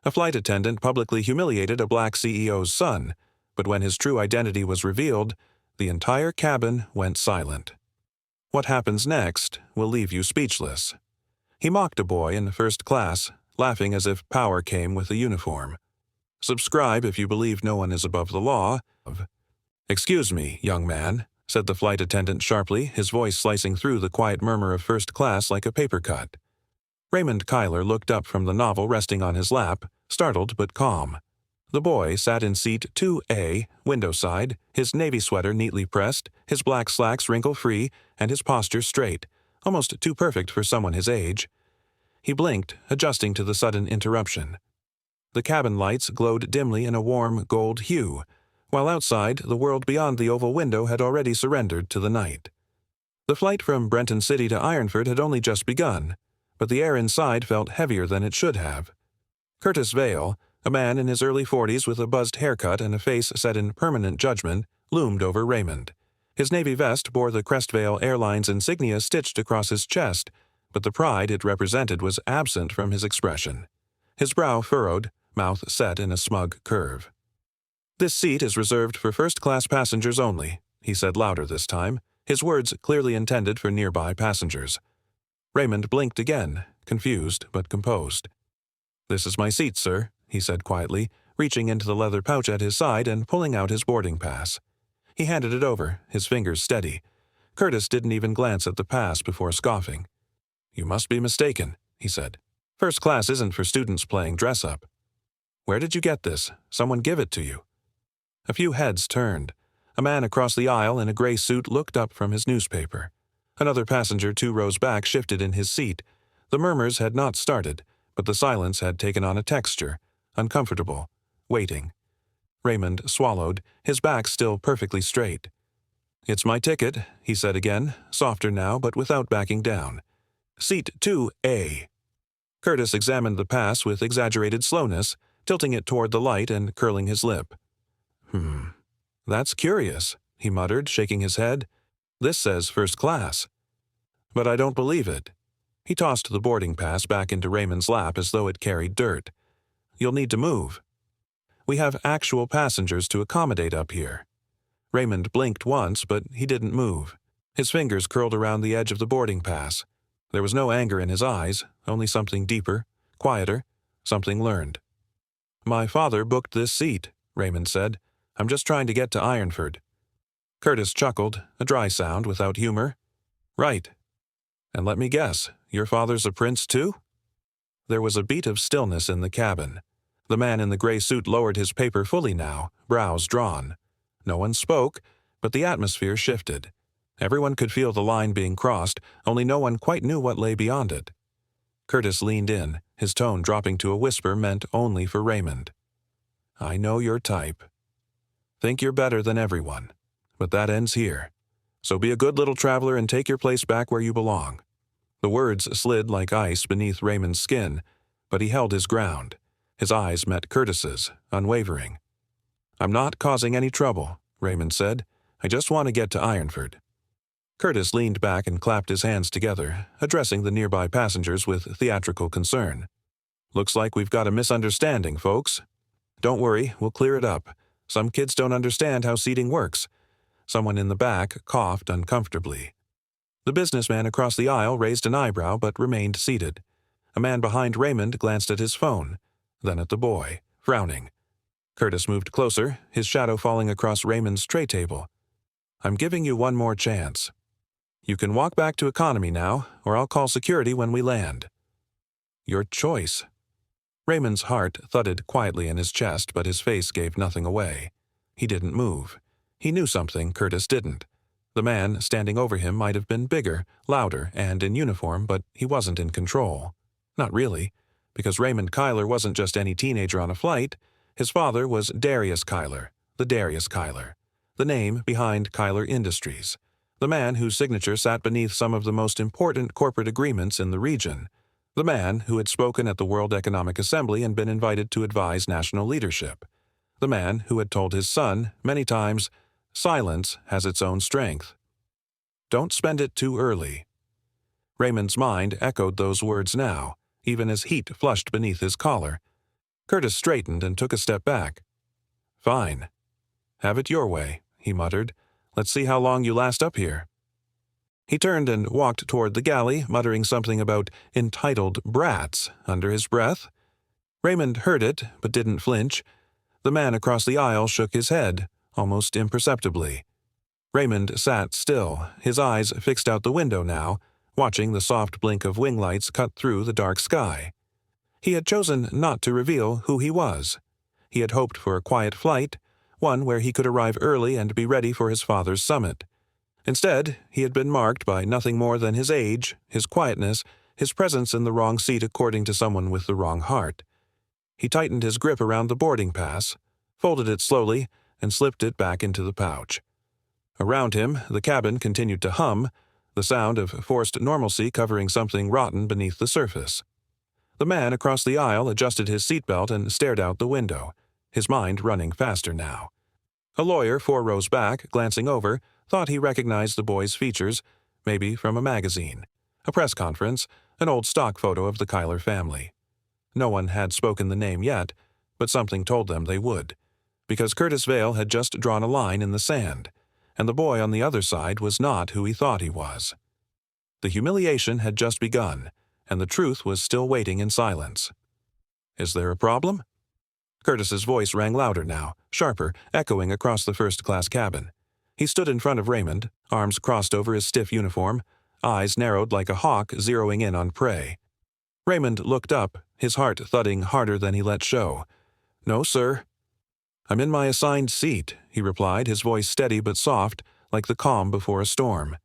A flight attendant publicly humiliated a black CEO's son, but when his true identity was revealed, the entire cabin went silent. What happens next will leave you speechless. He mocked a boy in first class, laughing as if power came with a uniform. Subscribe if you believe no one is above the law. "Excuse me, young man," said the flight attendant sharply, his voice slicing through the quiet murmur of first class like a paper cut. Raymond Kyler looked up from the novel resting on his lap, startled but calm. The boy sat in seat 2A, window side, his navy sweater neatly pressed, his black slacks wrinkle-free, and his posture straight, almost too perfect for someone his age. He blinked, adjusting to the sudden interruption. The cabin lights glowed dimly in a warm gold hue, while outside, the world beyond the oval window had already surrendered to the night. The flight from Brenton City to Ironford had only just begun, but the air inside felt heavier than it should have. Curtis Vale, a man in his early 40s with a buzzed haircut and a face set in permanent judgment, loomed over Raymond. His navy vest bore the Crestvale Airlines insignia stitched across his chest, but the pride it represented was absent from his expression. His brow furrowed, mouth set in a smug curve. "This seat is reserved for first-class passengers only," he said louder this time, his words clearly intended for nearby passengers. Raymond blinked again, confused but composed. "This is my seat, sir," he said quietly, reaching into the leather pouch at his side and pulling out his boarding pass. He handed it over, his fingers steady. Curtis didn't even glance at the pass before scoffing. "You must be mistaken," he said. "First class isn't for students playing dress-up." "Where did you get this? Someone give it to you?" A few heads turned. A man across the aisle in a gray suit looked up from his newspaper. Another passenger 2 rows back shifted in his seat. The murmurs had not started, but the silence had taken on a texture, uncomfortable, waiting. Raymond swallowed, his back still perfectly straight. "It's my ticket," he said again, softer now but without backing down. "Seat 2A." Curtis examined the pass with exaggerated slowness, tilting it toward the light and curling his lip. That's curious," he muttered, shaking his head. "This says first class. But I don't believe it." He tossed the boarding pass back into Raymond's lap as though it carried dirt. "You'll need to move. We have actual passengers to accommodate up here." Raymond blinked once, but he didn't move. His fingers curled around the edge of the boarding pass. There was no anger in his eyes, only something deeper, quieter, something learned. "My father booked this seat," Raymond said. "I'm just trying to get to Ironford." Curtis chuckled, a dry sound without humor. "Right. And let me guess, your father's a prince too?" There was a beat of stillness in the cabin. The man in the gray suit lowered his paper fully now, brows drawn. No one spoke, but the atmosphere shifted. Everyone could feel the line being crossed, only no one quite knew what lay beyond it. Curtis leaned in, his tone dropping to a whisper meant only for Raymond. "I know your type. Think you're better than everyone. But that ends here. So be a good little traveler and take your place back where you belong." The words slid like ice beneath Raymond's skin, but he held his ground. His eyes met Curtis's, unwavering. "I'm not causing any trouble," Raymond said. "I just want to get to Ironford." Curtis leaned back and clapped his hands together, addressing the nearby passengers with theatrical concern. "Looks like we've got a misunderstanding, folks. Don't worry, we'll clear it up. Some kids don't understand how seating works." Someone in the back coughed uncomfortably. The businessman across the aisle raised an eyebrow but remained seated. A man behind Raymond glanced at his phone, then at the boy, frowning. Curtis moved closer, his shadow falling across Raymond's tray table. "I'm giving you one more chance. You can walk back to economy now, or I'll call security when we land." "Your choice." Raymond's heart thudded quietly in his chest, but his face gave nothing away. He didn't move. He knew something Curtis didn't. The man standing over him might have been bigger, louder, and in uniform, but he wasn't in control. Not really, because Raymond Kyler wasn't just any teenager on a flight. His father was Darius Kyler, the Darius Kyler, the name behind Kyler Industries, the man whose signature sat beneath some of the most important corporate agreements in the region, the man who had spoken at the World Economic Assembly and been invited to advise national leadership, the man who had told his son, many times, "Silence has its own strength. Don't spend it too early." Raymond's mind echoed those words now, even as heat flushed beneath his collar. Curtis straightened and took a step back. "Fine. Have it your way," he muttered. "Let's see how long you last up here." He turned and walked toward the galley, muttering something about entitled brats under his breath. Raymond heard it, but didn't flinch. The man across the aisle shook his head, almost imperceptibly. Raymond sat still, his eyes fixed out the window now, watching the soft blink of wing lights cut through the dark sky. He had chosen not to reveal who he was. He had hoped for a quiet flight, one where he could arrive early and be ready for his father's summit. Instead, he had been marked by nothing more than his age, his quietness, his presence in the wrong seat according to someone with the wrong heart. He tightened his grip around the boarding pass, folded it slowly, and slipped it back into the pouch. Around him, the cabin continued to hum, the sound of forced normalcy covering something rotten beneath the surface. The man across the aisle adjusted his seatbelt and stared out the window, his mind running faster now. A lawyer 4 rows back, glancing over, thought he recognized the boy's features, maybe from a magazine, a press conference, an old stock photo of the Kyler family. No one had spoken the name yet, but something told them they would, because Curtis Vail had just drawn a line in the sand, and the boy on the other side was not who he thought he was. The humiliation had just begun, and the truth was still waiting in silence. "Is there a problem?" Curtis's voice rang louder now, sharper, echoing across the first-class cabin. He stood in front of Raymond, arms crossed over his stiff uniform, eyes narrowed like a hawk zeroing in on prey. Raymond looked up, his heart thudding harder than he let show. "No, sir." "I'm in my assigned seat," he replied, his voice steady but soft, like the calm before a storm.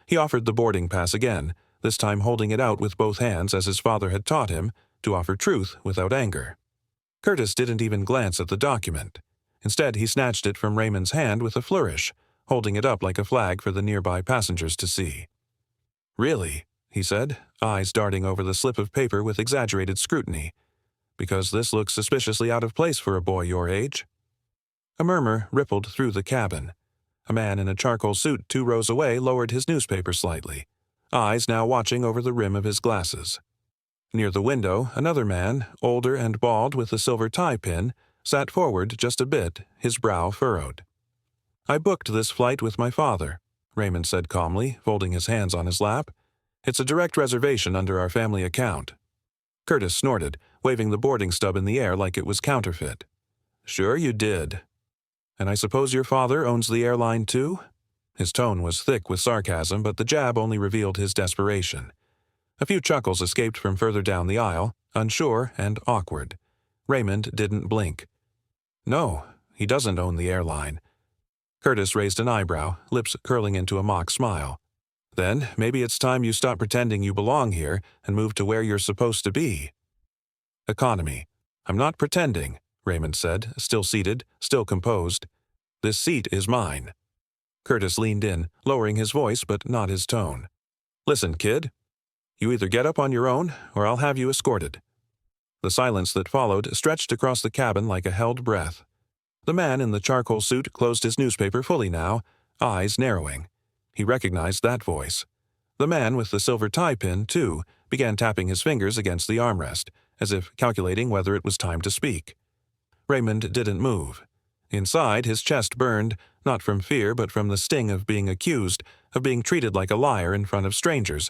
He offered the boarding pass again, this time holding it out with both hands as his father had taught him, to offer truth without anger. Curtis didn't even glance at the document. Instead, he snatched it from Raymond's hand with a flourish, holding it up like a flag for the nearby passengers to see. "Really?" he said, eyes darting over the slip of paper with exaggerated scrutiny. "Because this looks suspiciously out of place for a boy your age." A murmur rippled through the cabin. A man in a charcoal suit 2 rows away lowered his newspaper slightly, eyes now watching over the rim of his glasses. Near the window, another man, older and bald with a silver tie pin, sat forward just a bit, his brow furrowed. "I booked this flight with my father," Raymond said calmly, folding his hands on his lap. "It's a direct reservation under our family account." Curtis snorted, waving the boarding stub in the air like it was counterfeit. "Sure you did. And I suppose your father owns the airline too?" His tone was thick with sarcasm, but the jab only revealed his desperation. A few chuckles escaped from further down the aisle, unsure and awkward. Raymond didn't blink. "No, he doesn't own the airline." Curtis raised an eyebrow, lips curling into a mock smile. "Then maybe it's time you stop pretending you belong here and move to where you're supposed to be." "Economy. I'm not pretending," Raymond said, still seated, still composed. "This seat is mine." Curtis leaned in, lowering his voice but not his tone. "Listen, kid. You either get up on your own, or I'll have you escorted." The silence that followed stretched across the cabin like a held breath. The man in the charcoal suit closed his newspaper fully now, eyes narrowing. He recognized that voice. The man with the silver tie pin, too, began tapping his fingers against the armrest, as if calculating whether it was time to speak. Raymond didn't move. Inside, his chest burned, not from fear but from the sting of being accused, of being treated like a liar in front of strangers.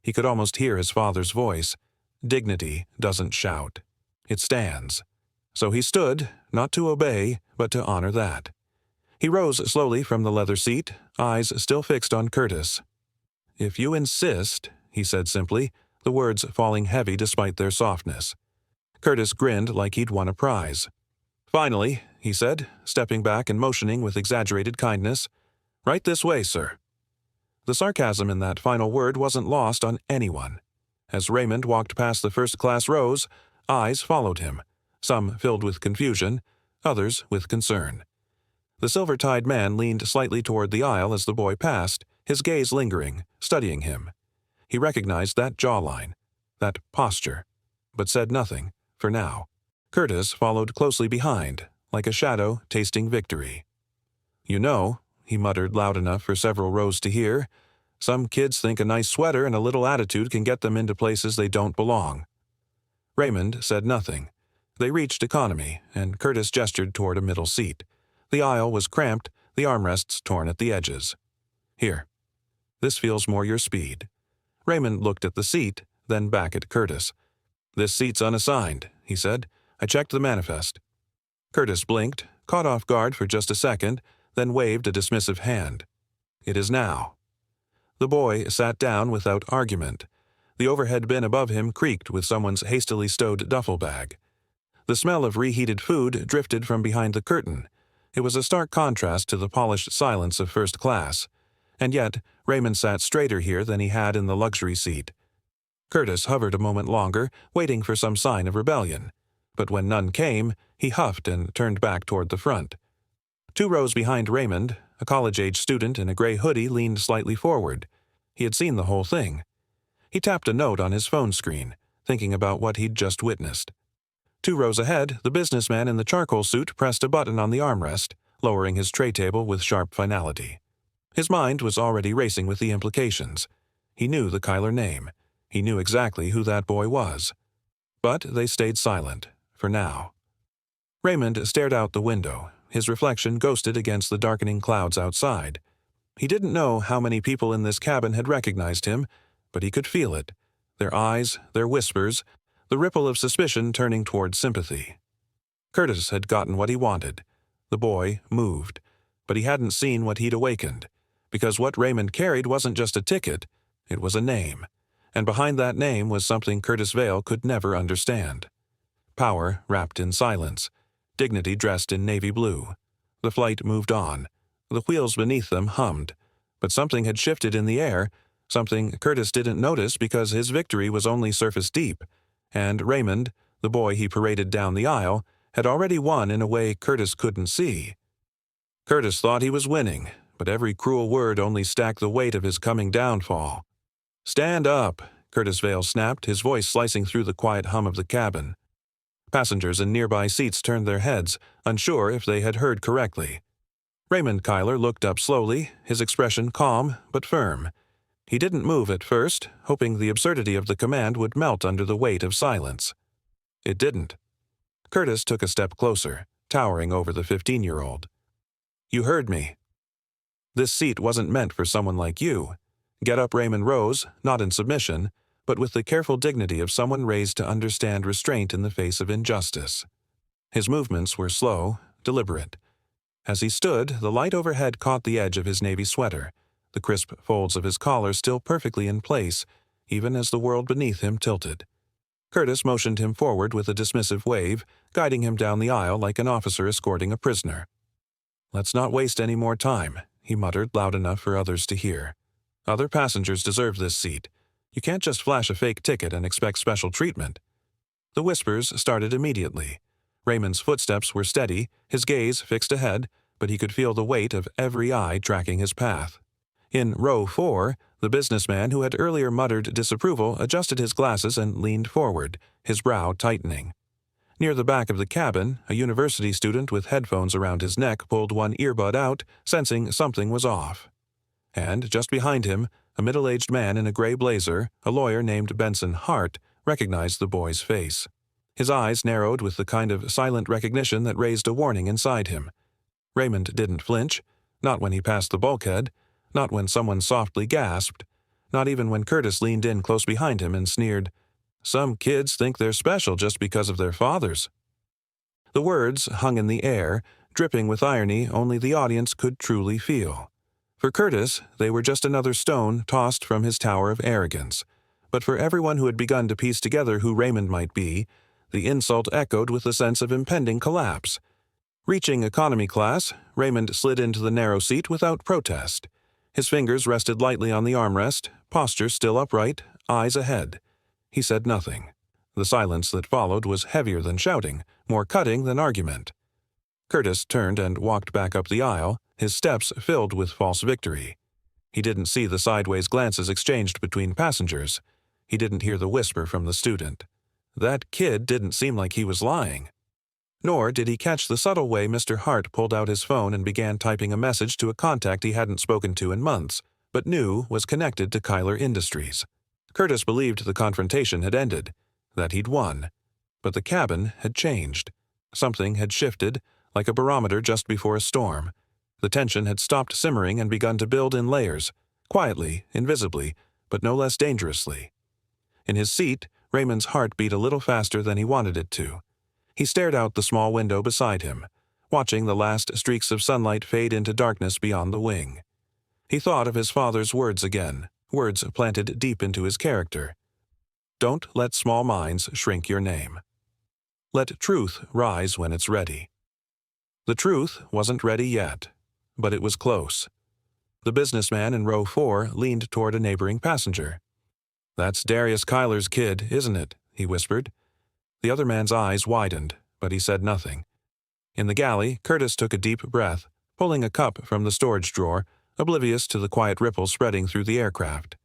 He could almost hear his father's voice. Dignity doesn't shout. It stands. So he stood, not to obey, but to honor that. He rose slowly from the leather seat, eyes still fixed on Curtis. "If you insist," he said simply, the words falling heavy despite their softness. Curtis grinned like he'd won a prize. "Finally," he said, stepping back and motioning with exaggerated kindness. "Right this way, sir." The sarcasm in that final word wasn't lost on anyone. As Raymond walked past the first-class rows, eyes followed him, some filled with confusion, others with concern. The silver-tied man leaned slightly toward the aisle as the boy passed, his gaze lingering, studying him. He recognized that jawline, that posture, but said nothing, for now. Curtis followed closely behind, like a shadow tasting victory. "You know," he muttered loud enough for several rows to hear, "some kids think a nice sweater and a little attitude can get them into places they don't belong." Raymond said nothing. They reached economy, and Curtis gestured toward a middle seat. The aisle was cramped, the armrests torn at the edges. "Here. This feels more your speed." Raymond looked at the seat, then back at Curtis. "This seat's unassigned," he said. "I checked the manifest." Curtis blinked, caught off guard for just a second, then waved a dismissive hand. "It is now." The boy sat down without argument. The overhead bin above him creaked with someone's hastily stowed duffel bag. The smell of reheated food drifted from behind the curtain. It was a stark contrast to the polished silence of first class. And yet, Raymond sat straighter here than he had in the luxury seat. Curtis hovered a moment longer, waiting for some sign of rebellion. But when none came, he huffed and turned back toward the front. 2 rows behind Raymond, a college-age student in a gray hoodie leaned slightly forward. He had seen the whole thing. He tapped a note on his phone screen, thinking about what he'd just witnessed. 2 rows ahead, the businessman in the charcoal suit pressed a button on the armrest, lowering his tray table with sharp finality. His mind was already racing with the implications. He knew the Kyler name. He knew exactly who that boy was. But they stayed silent, for now. Raymond stared out the window, his reflection ghosted against the darkening clouds outside. He didn't know how many people in this cabin had recognized him, but he could feel it. Their eyes, their whispers, the ripple of suspicion turning toward sympathy. Curtis had gotten what he wanted. The boy moved, but he hadn't seen what he'd awakened, because what Raymond carried wasn't just a ticket, it was a name, and behind that name was something Curtis Vale could never understand. Power wrapped in silence, dignity dressed in navy blue. The flight moved on. The wheels beneath them hummed, but something had shifted in the air, something Curtis didn't notice because his victory was only surface deep, and Raymond, the boy he paraded down the aisle, had already won in a way Curtis couldn't see. Curtis thought he was winning, but every cruel word only stacked the weight of his coming downfall. "Stand up," Curtis Vale snapped, his voice slicing through the quiet hum of the cabin. Passengers in nearby seats turned their heads, unsure if they had heard correctly. Raymond Kyler looked up slowly, his expression calm but firm. He didn't move at first, hoping the absurdity of the command would melt under the weight of silence. It didn't. Curtis took a step closer, towering over the 15-year-old. "You heard me. This seat wasn't meant for someone like you." Get up, Raymond rose, not in submission, but with the careful dignity of someone raised to understand restraint in the face of injustice. His movements were slow, deliberate. As he stood, the light overhead caught the edge of his navy sweater, the crisp folds of his collar still perfectly in place, even as the world beneath him tilted. Curtis motioned him forward with a dismissive wave, guiding him down the aisle like an officer escorting a prisoner. "Let's not waste any more time," he muttered loud enough for others to hear. "Other passengers deserve this seat. You can't just flash a fake ticket and expect special treatment." The whispers started immediately. Raymond's footsteps were steady, his gaze fixed ahead, but he could feel the weight of every eye tracking his path. In row 4, the businessman who had earlier muttered disapproval adjusted his glasses and leaned forward, his brow tightening. Near the back of the cabin, a university student with headphones around his neck pulled one earbud out, sensing something was off. And just behind him, a middle-aged man in a gray blazer, a lawyer named Benson Hart, recognized the boy's face. His eyes narrowed with the kind of silent recognition that raised a warning inside him. Raymond didn't flinch, not when he passed the bulkhead, not when someone softly gasped, not even when Curtis leaned in close behind him and sneered, "Some kids think they're special just because of their fathers." The words hung in the air, dripping with irony only the audience could truly feel. For Curtis, they were just another stone tossed from his tower of arrogance. But for everyone who had begun to piece together who Raymond might be, the insult echoed with a sense of impending collapse. Reaching economy class, Raymond slid into the narrow seat without protest. His fingers rested lightly on the armrest, posture still upright, eyes ahead. He said nothing. The silence that followed was heavier than shouting, more cutting than argument. Curtis turned and walked back up the aisle, his steps filled with false victory. He didn't see the sideways glances exchanged between passengers. He didn't hear the whisper from the student. That kid didn't seem like he was lying. Nor did he catch the subtle way Mr. Hart pulled out his phone and began typing a message to a contact he hadn't spoken to in months, but knew was connected to Kyler Industries. Curtis believed the confrontation had ended, that he'd won. But the cabin had changed. Something had shifted, like a barometer just before a storm. The tension had stopped simmering and begun to build in layers, quietly, invisibly, but no less dangerously. In his seat, Raymond's heart beat a little faster than he wanted it to. He stared out the small window beside him, watching the last streaks of sunlight fade into darkness beyond the wing. He thought of his father's words again, words planted deep into his character. Don't let small minds shrink your name. Let truth rise when it's ready. The truth wasn't ready yet, but it was close. The businessman in row 4 leaned toward a neighboring passenger. "That's Darius Kyler's kid, isn't it?" he whispered. The other man's eyes widened, but he said nothing. In the galley, Curtis took a deep breath, pulling a cup from the storage drawer, oblivious to the quiet ripples spreading through the aircraft.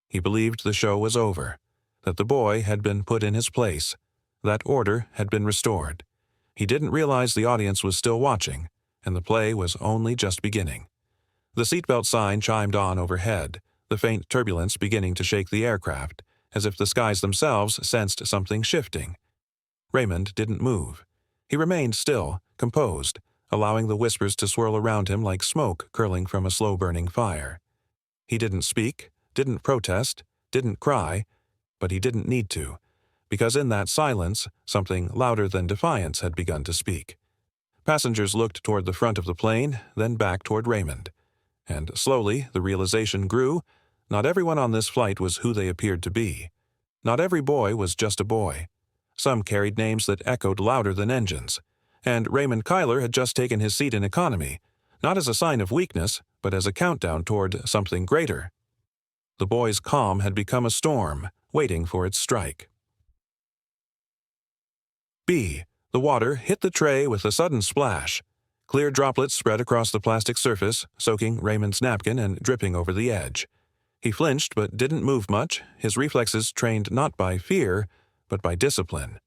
He believed the show was over, that the boy had been put in his place, that order had been restored. He didn't realize the audience was still watching, and the play was only just beginning. The seatbelt sign chimed on overhead, the faint turbulence beginning to shake the aircraft, as if the skies themselves sensed something shifting. Raymond didn't move. He remained still, composed, allowing the whispers to swirl around him like smoke curling from a slow-burning fire. He didn't speak, didn't protest, didn't cry, but he didn't need to, because in that silence, something louder than defiance had begun to speak. Passengers looked toward the front of the plane, then back toward Raymond. And slowly, the realization grew: not everyone on this flight was who they appeared to be. Not every boy was just a boy. Some carried names that echoed louder than engines. And Raymond Kyler had just taken his seat in economy, not as a sign of weakness, but as a countdown toward something greater. The boy's calm had become a storm, waiting for its strike. B. The water hit the tray with a sudden splash. Clear droplets spread across the plastic surface, soaking Raymond's napkin and dripping over the edge. He flinched but didn't move much, his reflexes trained not by fear, but by discipline.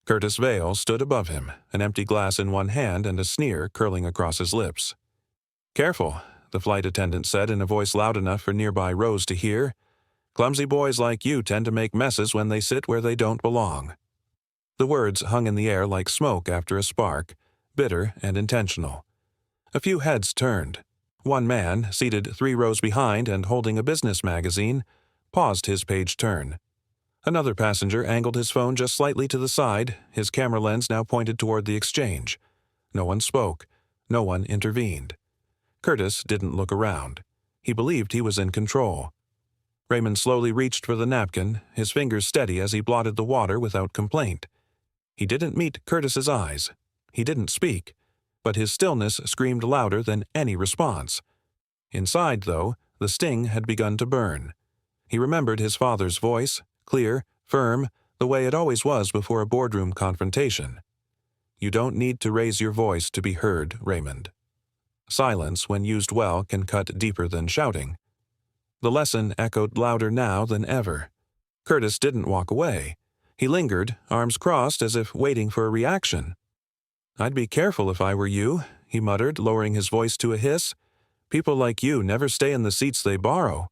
Curtis Vale stood above him, an empty glass in one hand and a sneer curling across his lips. "Careful," the flight attendant said in a voice loud enough for nearby rows to hear. "Clumsy boys like you tend to make messes when they sit where they don't belong." The words hung in the air like smoke after a spark, bitter and intentional. A few heads turned. One man, seated 3 rows behind and holding a business magazine, paused his page turn. Another passenger angled his phone just slightly to the side, his camera lens now pointed toward the exchange. No one spoke. No one intervened. Curtis didn't look around. He believed he was in control. Raymond slowly reached for the napkin, his fingers steady as he blotted the water without complaint. He didn't meet Curtis's eyes. He didn't speak, but his stillness screamed louder than any response. Inside, though, the sting had begun to burn. He remembered his father's voice, clear, firm, the way it always was before a boardroom confrontation. "You don't need to raise your voice to be heard, Raymond." Silence, when used well, can cut deeper than shouting. The lesson echoed louder now than ever. Curtis didn't walk away. He lingered, arms crossed as if waiting for a reaction. "I'd be careful if I were you," he muttered, lowering his voice to a hiss. "People like you never stay in the seats they borrow."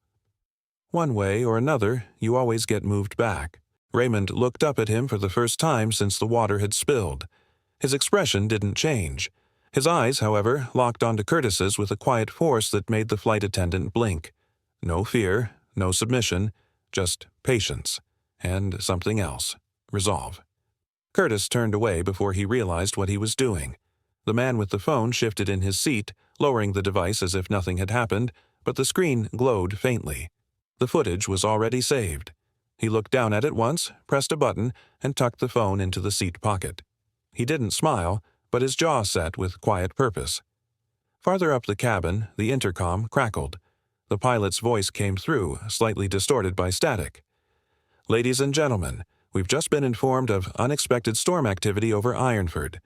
One way or another, you always get moved back. Raymond looked up at him for the first time since the water had spilled. His expression didn't change. His eyes, however, locked onto Curtis's with a quiet force that made the flight attendant blink. No fear, no submission, just patience. And something else. Resolve. Curtis turned away before he realized what he was doing. The man with the phone shifted in his seat, lowering the device as if nothing had happened, but the screen glowed faintly. The footage was already saved. He looked down at it once, pressed a button, and tucked the phone into the seat pocket. He didn't smile, but his jaw set with quiet purpose. Farther up the cabin, the intercom crackled. The pilot's voice came through, slightly distorted by static. "Ladies and gentlemen, we've just been informed of unexpected storm activity over Ironford.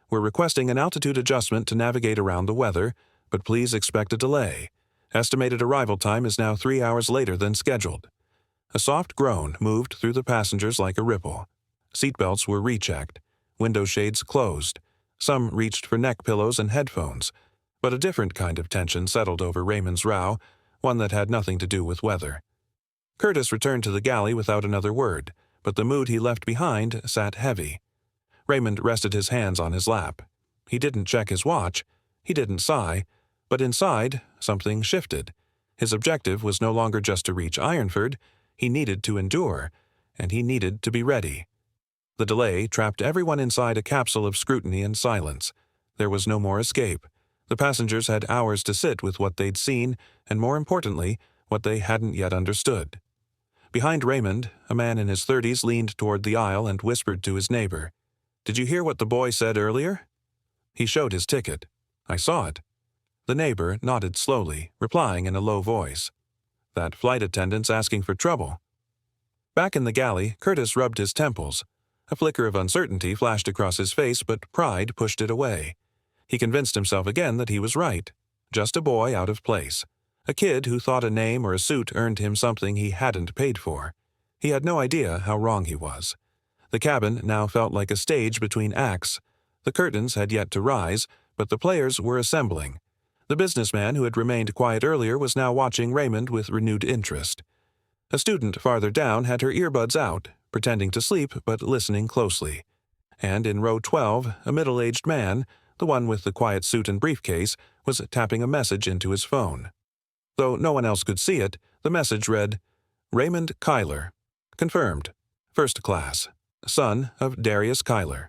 We're requesting an altitude adjustment to navigate around the weather, but please expect a delay. Estimated arrival time is now 3 hours later than scheduled." A soft groan moved through the passengers like a ripple. Seatbelts were rechecked. Window shades closed. Some reached for neck pillows and headphones. But a different kind of tension settled over Raymond's row, one that had nothing to do with weather. Curtis returned to the galley without another word, but the mood he left behind sat heavy. Raymond rested his hands on his lap. He didn't check his watch. He didn't sigh. But inside, something shifted. His objective was no longer just to reach Ironford. He needed to endure, and he needed to be ready. The delay trapped everyone inside a capsule of scrutiny and silence. There was no more escape. The passengers had hours to sit with what they'd seen, and more importantly, what they hadn't yet understood. Behind Raymond, a man in his 30s leaned toward the aisle and whispered to his neighbor, "Did you hear what the boy said earlier?" He showed his ticket. "I saw it." The neighbor nodded slowly, replying in a low voice, "That flight attendant's asking for trouble." Back in the galley, Curtis rubbed his temples. A flicker of uncertainty flashed across his face, but pride pushed it away. He convinced himself again that he was right. Just a boy out of place. A kid who thought a name or a suit earned him something he hadn't paid for. He had no idea how wrong he was. The cabin now felt like a stage between acts. The curtains had yet to rise, but the players were assembling. The businessman who had remained quiet earlier was now watching Raymond with renewed interest. A student farther down had her earbuds out, pretending to sleep but listening closely. And in row 12, a middle-aged man, the one with the quiet suit and briefcase, was tapping a message into his phone. Though no one else could see it, the message read, "Raymond Kyler. Confirmed. First class. Son of Darius Kyler."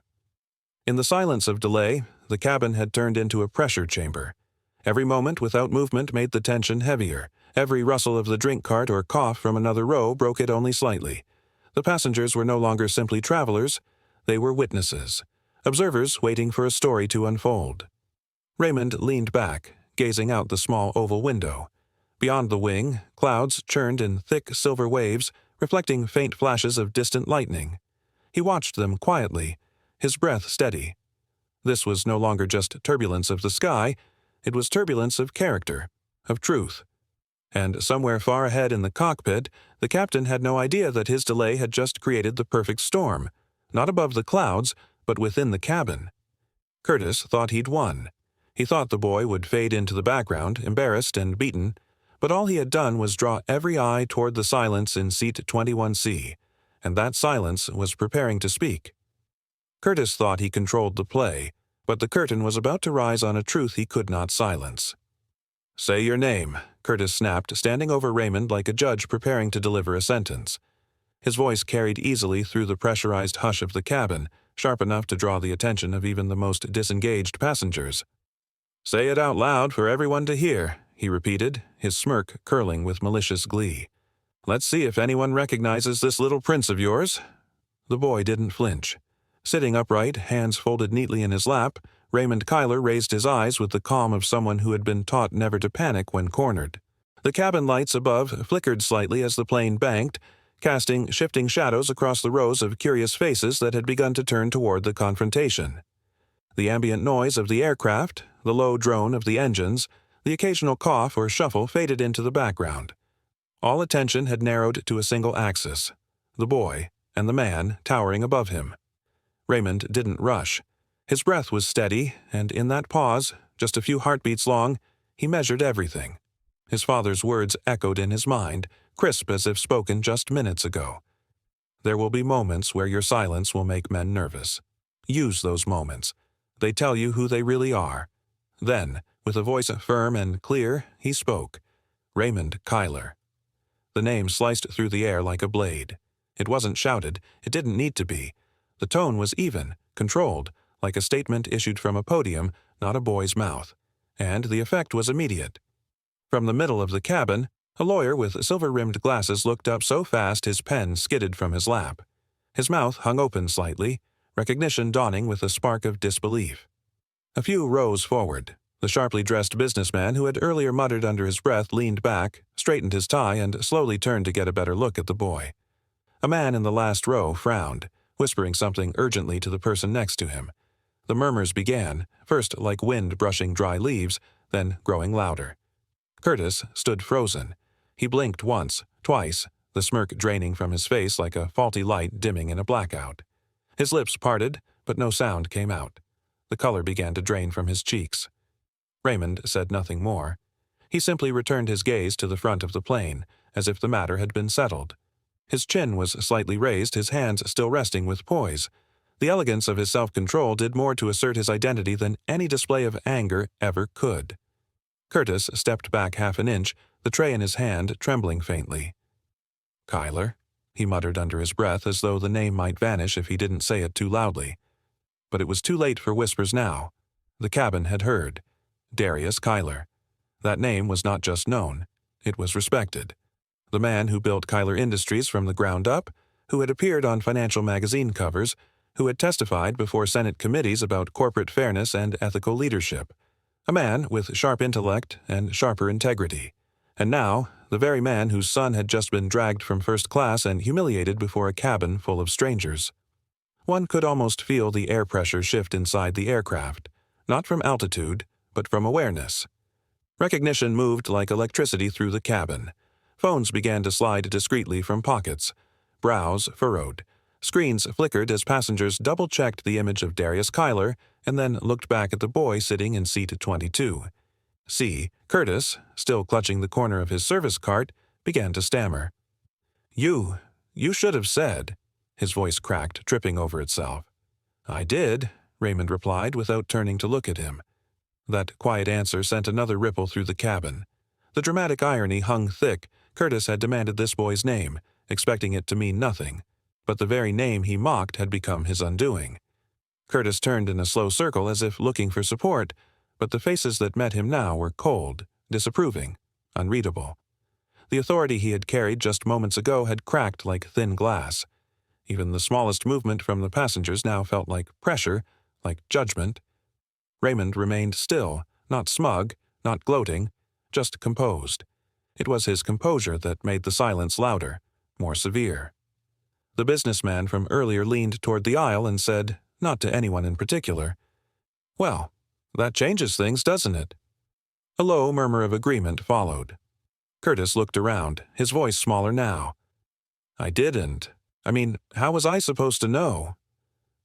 In the silence of delay, the cabin had turned into a pressure chamber. Every moment without movement made the tension heavier. Every rustle of the drink cart or cough from another row broke it only slightly. The passengers were no longer simply travelers. They were witnesses. Observers waiting for a story to unfold. Raymond leaned back, gazing out the small oval window. Beyond the wing, clouds churned in thick silver waves, reflecting faint flashes of distant lightning. He watched them quietly, his breath steady. This was no longer just turbulence of the sky. It was turbulence of character, of truth. And somewhere far ahead in the cockpit, the captain had no idea that his delay had just created the perfect storm, not above the clouds, but within the cabin. Curtis thought he'd won. He thought the boy would fade into the background, embarrassed and beaten, but all he had done was draw every eye toward the silence in seat 21C, and that silence was preparing to speak. Curtis thought he controlled the play, but the curtain was about to rise on a truth he could not silence. "Say your name," Curtis snapped, standing over Raymond like a judge preparing to deliver a sentence. His voice carried easily through the pressurized hush of the cabin, sharp enough to draw the attention of even the most disengaged passengers. "Say it out loud for everyone to hear," he repeated, his smirk curling with malicious glee. "Let's see if anyone recognizes this little prince of yours." The boy didn't flinch. Sitting upright, hands folded neatly in his lap, Raymond Kyler raised his eyes with the calm of someone who had been taught never to panic when cornered. The cabin lights above flickered slightly as the plane banked, casting shifting shadows across the rows of curious faces that had begun to turn toward the confrontation. The ambient noise of the aircraft, the low drone of the engines, the occasional cough or shuffle faded into the background. All attention had narrowed to a single axis, the boy and the man towering above him. Raymond didn't rush. His breath was steady, and in that pause, just a few heartbeats long, he measured everything. His father's words echoed in his mind, crisp as if spoken just minutes ago. "There will be moments where your silence will make men nervous. Use those moments. They tell you who they really are." Then, with a voice firm and clear, he spoke. Raymond Kyler. The name sliced through the air like a blade. It wasn't shouted. It didn't need to be. The tone was even, controlled, like a statement issued from a podium, not a boy's mouth. And the effect was immediate. From the middle of the cabin, a lawyer with silver-rimmed glasses looked up so fast his pen skidded from his lap. His mouth hung open slightly, recognition dawning with a spark of disbelief. A few rows forward, the sharply dressed businessman who had earlier muttered under his breath leaned back, straightened his tie, and slowly turned to get a better look at the boy. A man in the last row frowned, whispering something urgently to the person next to him. The murmurs began, first like wind brushing dry leaves, then growing louder. Curtis stood frozen. He blinked once, twice, the smirk draining from his face like a faulty light dimming in a blackout. His lips parted, but no sound came out. The color began to drain from his cheeks. Raymond said nothing more. He simply returned his gaze to the front of the plane, as if the matter had been settled. His chin was slightly raised, his hands still resting with poise. The elegance of his self-control did more to assert his identity than any display of anger ever could. Curtis stepped back half an inch, the tray in his hand trembling faintly. "Kyler," he muttered under his breath, as though the name might vanish if he didn't say it too loudly. But it was too late for whispers now. The cabin had heard. Darius Kyler. That name was not just known, it was respected. The man who built Kyler Industries from the ground up, who had appeared on financial magazine covers, who had testified before Senate committees about corporate fairness and ethical leadership. A man with sharp intellect and sharper integrity. And now, the very man whose son had just been dragged from first class and humiliated before a cabin full of strangers. One could almost feel the air pressure shift inside the aircraft, not from altitude, but from awareness. Recognition moved like electricity through the cabin. Phones began to slide discreetly from pockets. Brows furrowed. Screens flickered as passengers double-checked the image of Darius Kyler and then looked back at the boy sitting in seat 22. Curtis, still clutching the corner of his service cart, began to stammer. You should have said," his voice cracked, tripping over itself. "I did," Raymond replied without turning to look at him. That quiet answer sent another ripple through the cabin. The dramatic irony hung thick. Curtis had demanded this boy's name, expecting it to mean nothing, but the very name he mocked had become his undoing. Curtis turned in a slow circle as if looking for support, but the faces that met him now were cold, disapproving, unreadable. The authority he had carried just moments ago had cracked like thin glass. Even the smallest movement from the passengers now felt like pressure, like judgment. Raymond remained still, not smug, not gloating, just composed. It was his composure that made the silence louder, more severe. The businessman from earlier leaned toward the aisle and said, not to anyone in particular, "Well, that changes things, doesn't it?" A low murmur of agreement followed. Curtis looked around, his voice smaller now. "I didn't. I mean, how was I supposed to know?"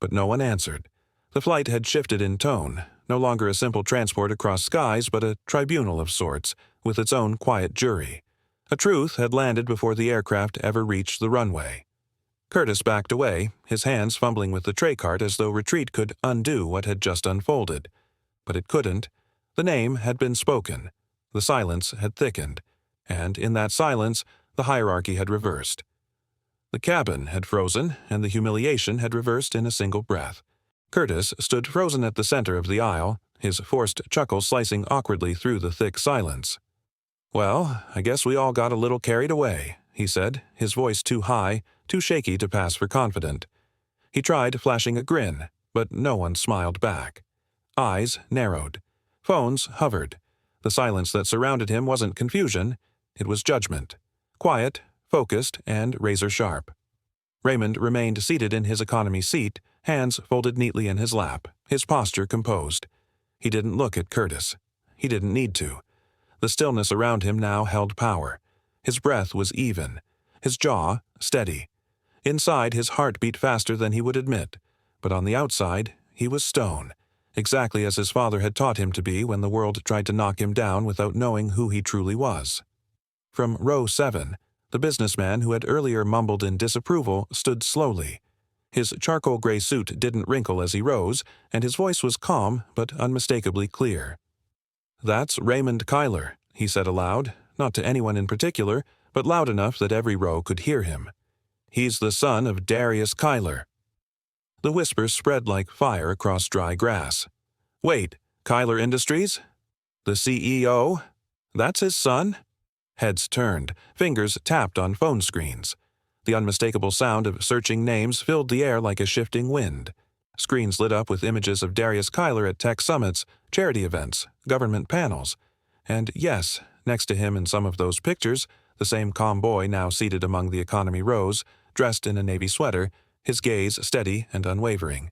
But no one answered. The flight had shifted in tone, no longer a simple transport across skies, but a tribunal of sorts, with its own quiet jury. A truth had landed before the aircraft ever reached the runway. Curtis backed away, his hands fumbling with the tray cart as though retreat could undo what had just unfolded. But it couldn't. The name had been spoken. The silence had thickened. And in that silence, the hierarchy had reversed. The cabin had frozen, and the humiliation had reversed in a single breath. Curtis stood frozen at the center of the aisle, his forced chuckle slicing awkwardly through the thick silence. "Well, I guess we all got a little carried away," he said, his voice too high, too shaky to pass for confident. He tried flashing a grin, but no one smiled back. Eyes narrowed. Phones hovered. The silence that surrounded him wasn't confusion, it was judgment. Quiet, focused, and razor-sharp. Raymond remained seated in his economy seat, hands folded neatly in his lap, his posture composed. He didn't look at Curtis. He didn't need to. The stillness around him now held power. His breath was even, his jaw steady. Inside, his heart beat faster than he would admit, but on the outside, he was stone, exactly as his father had taught him to be when the world tried to knock him down without knowing who he truly was. From row 7, the businessman who had earlier mumbled in disapproval stood slowly. His charcoal gray suit didn't wrinkle as he rose, and his voice was calm but unmistakably clear. "That's Raymond Kyler," he said aloud, not to anyone in particular, but loud enough that every row could hear him. "He's the son of Darius Kyler." The whisper spread like fire across dry grass. "Wait, Kyler Industries? The CEO? That's his son?" Heads turned, fingers tapped on phone screens. The unmistakable sound of searching names filled the air like a shifting wind. Screens lit up with images of Darius Kyler at tech summits, charity events, government panels. And yes, next to him in some of those pictures, the same calm boy now seated among the economy rows, dressed in a navy sweater, his gaze steady and unwavering.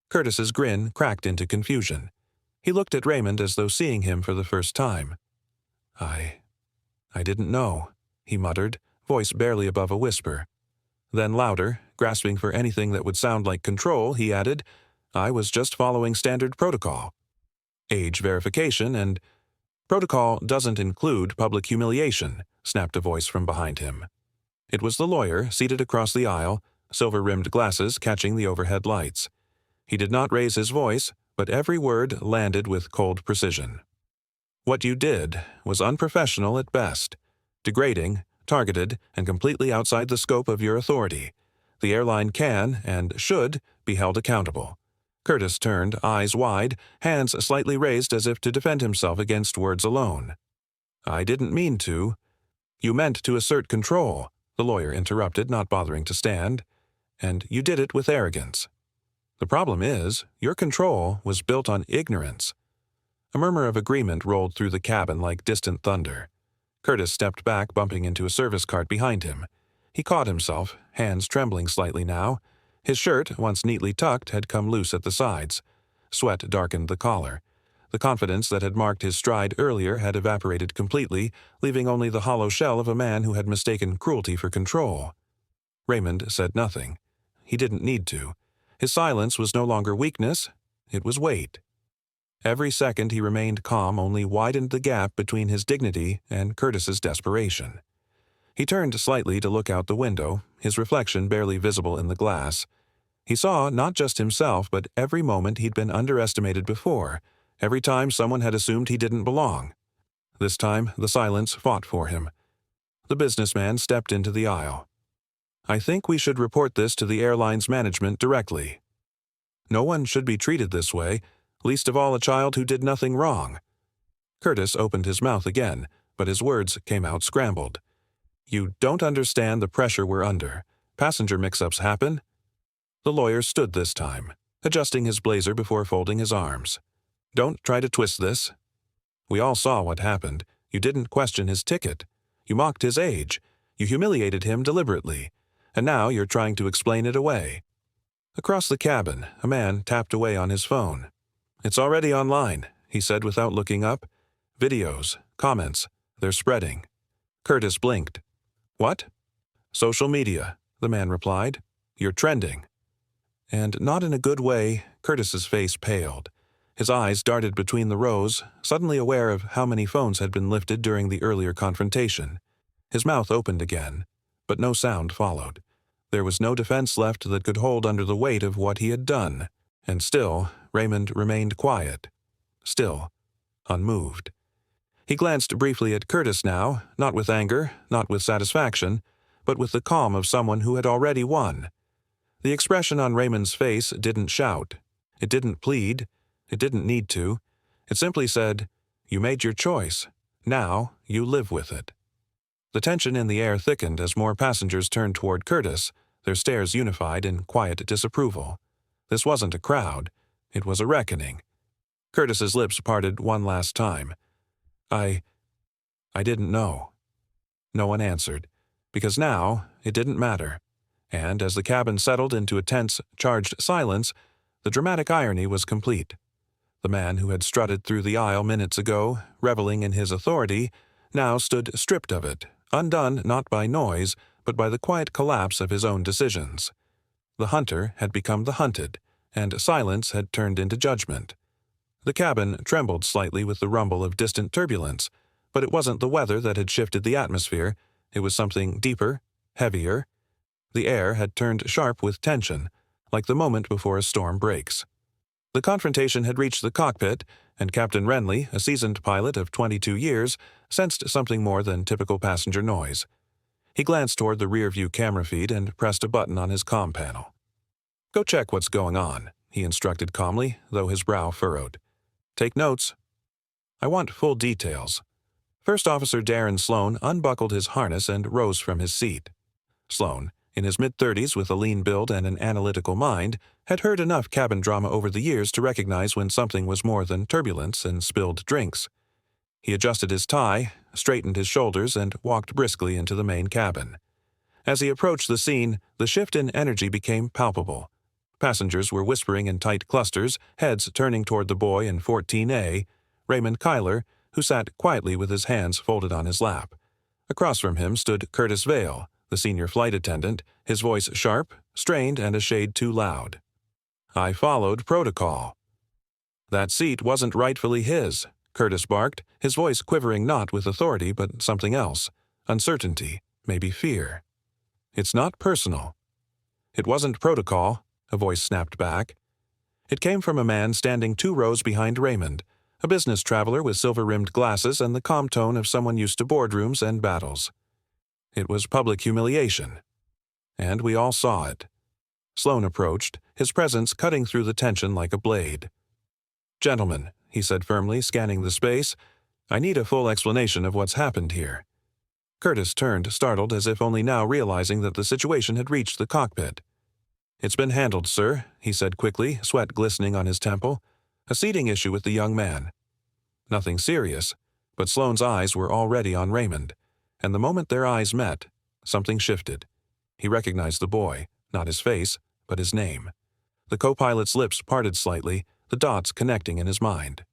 Curtis's grin cracked into confusion. He looked at Raymond as though seeing him for the first time. I didn't know," he muttered, voice barely above a whisper. Then louder, grasping for anything that would sound like control, he added, "I was just following standard protocol. Age verification and—" "Protocol doesn't include public humiliation," snapped a voice from behind him. It was the lawyer, seated across the aisle, silver-rimmed glasses catching the overhead lights. He did not raise his voice, but every word landed with cold precision. What you did was unprofessional at best, degrading, targeted, and completely outside the scope of your authority. The airline can, and should, be held accountable. Curtis turned, eyes wide, hands slightly raised as if to defend himself against words alone. I didn't mean to. You meant to assert control, the lawyer interrupted, not bothering to stand. And you did it with arrogance. The problem is, your control was built on ignorance. A murmur of agreement rolled through the cabin like distant thunder. Curtis stepped back, bumping into a service cart behind him. He caught himself, hands trembling slightly now. His shirt, once neatly tucked, had come loose at the sides. Sweat darkened the collar. The confidence that had marked his stride earlier had evaporated completely, leaving only the hollow shell of a man who had mistaken cruelty for control. Raymond said nothing. He didn't need to. His silence was no longer weakness, it was weight. Every second he remained calm only widened the gap between his dignity and Curtis's desperation. He turned slightly to look out the window, his reflection barely visible in the glass. He saw not just himself, but every moment he'd been underestimated before, every time someone had assumed he didn't belong. This time, the silence fought for him. The businessman stepped into the aisle. I think we should report this to the airline's management directly. No one should be treated this way, least of all a child who did nothing wrong. Curtis opened his mouth again, but his words came out scrambled. You don't understand the pressure we're under. Passenger mix-ups happen. The lawyer stood this time, adjusting his blazer before folding his arms. Don't try to twist this. We all saw what happened. You didn't question his ticket. You mocked his age. You humiliated him deliberately. And now you're trying to explain it away. Across the cabin, a man tapped away on his phone. It's already online, he said without looking up. Videos, comments, they're spreading. Curtis blinked. What? Social media, the man replied. You're trending. And not in a good way, Curtis's face paled. His eyes darted between the rows, suddenly aware of how many phones had been lifted during the earlier confrontation. His mouth opened again, but no sound followed. There was no defense left that could hold under the weight of what he had done. And still, Raymond remained quiet. Still, unmoved. He glanced briefly at Curtis now, not with anger, not with satisfaction, but with the calm of someone who had already won. The expression on Raymond's face didn't shout. It didn't plead. It didn't need to. It simply said, You made your choice. Now you live with it. The tension in the air thickened as more passengers turned toward Curtis, their stares unified in quiet disapproval. This wasn't a crowd. It was a reckoning. Curtis's lips parted one last time. I didn't know. No one answered, because now it didn't matter. And as the cabin settled into a tense, charged silence, the dramatic irony was complete. The man who had strutted through the aisle minutes ago, reveling in his authority, now stood stripped of it, undone not by noise, but by the quiet collapse of his own decisions. The hunter had become the hunted, and silence had turned into judgment. The cabin trembled slightly with the rumble of distant turbulence, but it wasn't the weather that had shifted the atmosphere. It was something deeper, heavier. The air had turned sharp with tension, like the moment before a storm breaks. The confrontation had reached the cockpit, and Captain Renly, a seasoned pilot of 22 years, sensed something more than typical passenger noise. He glanced toward the rear-view camera feed and pressed a button on his comm panel. Go check what's going on, he instructed calmly, though his brow furrowed. Take notes. I want full details. First Officer Darren Sloan unbuckled his harness and rose from his seat. Sloan, in his mid-30s with a lean build and an analytical mind, had heard enough cabin drama over the years to recognize when something was more than turbulence and spilled drinks. He adjusted his tie, straightened his shoulders, and walked briskly into the main cabin. As he approached the scene, the shift in energy became palpable. Passengers were whispering in tight clusters, heads turning toward the boy in 14A, Raymond Kyler, who sat quietly with his hands folded on his lap. Across from him stood Curtis Vale, the senior flight attendant, his voice sharp, strained, and a shade too loud. I followed protocol. That seat wasn't rightfully his, Curtis barked, his voice quivering not with authority but something else, uncertainty, maybe fear. It's not personal." "It wasn't protocol," a voice snapped back. It came from a man standing 2 rows behind Raymond, a business traveler with silver-rimmed glasses and the calm tone of someone used to boardrooms and battles. It was public humiliation. And we all saw it. Sloane approached, his presence cutting through the tension like a blade. "Gentlemen," he said firmly, scanning the space, "I need a full explanation of what's happened here." Curtis turned, startled, as if only now realizing that the situation had reached the cockpit. "It's been handled, sir," he said quickly, sweat glistening on his temple. "A seating issue with the young man." Nothing serious, but Sloane's eyes were already on Raymond, and the moment their eyes met, something shifted. He recognized the boy, not his face, but his name. The co-pilot's lips parted slightly, the dots connecting in his mind.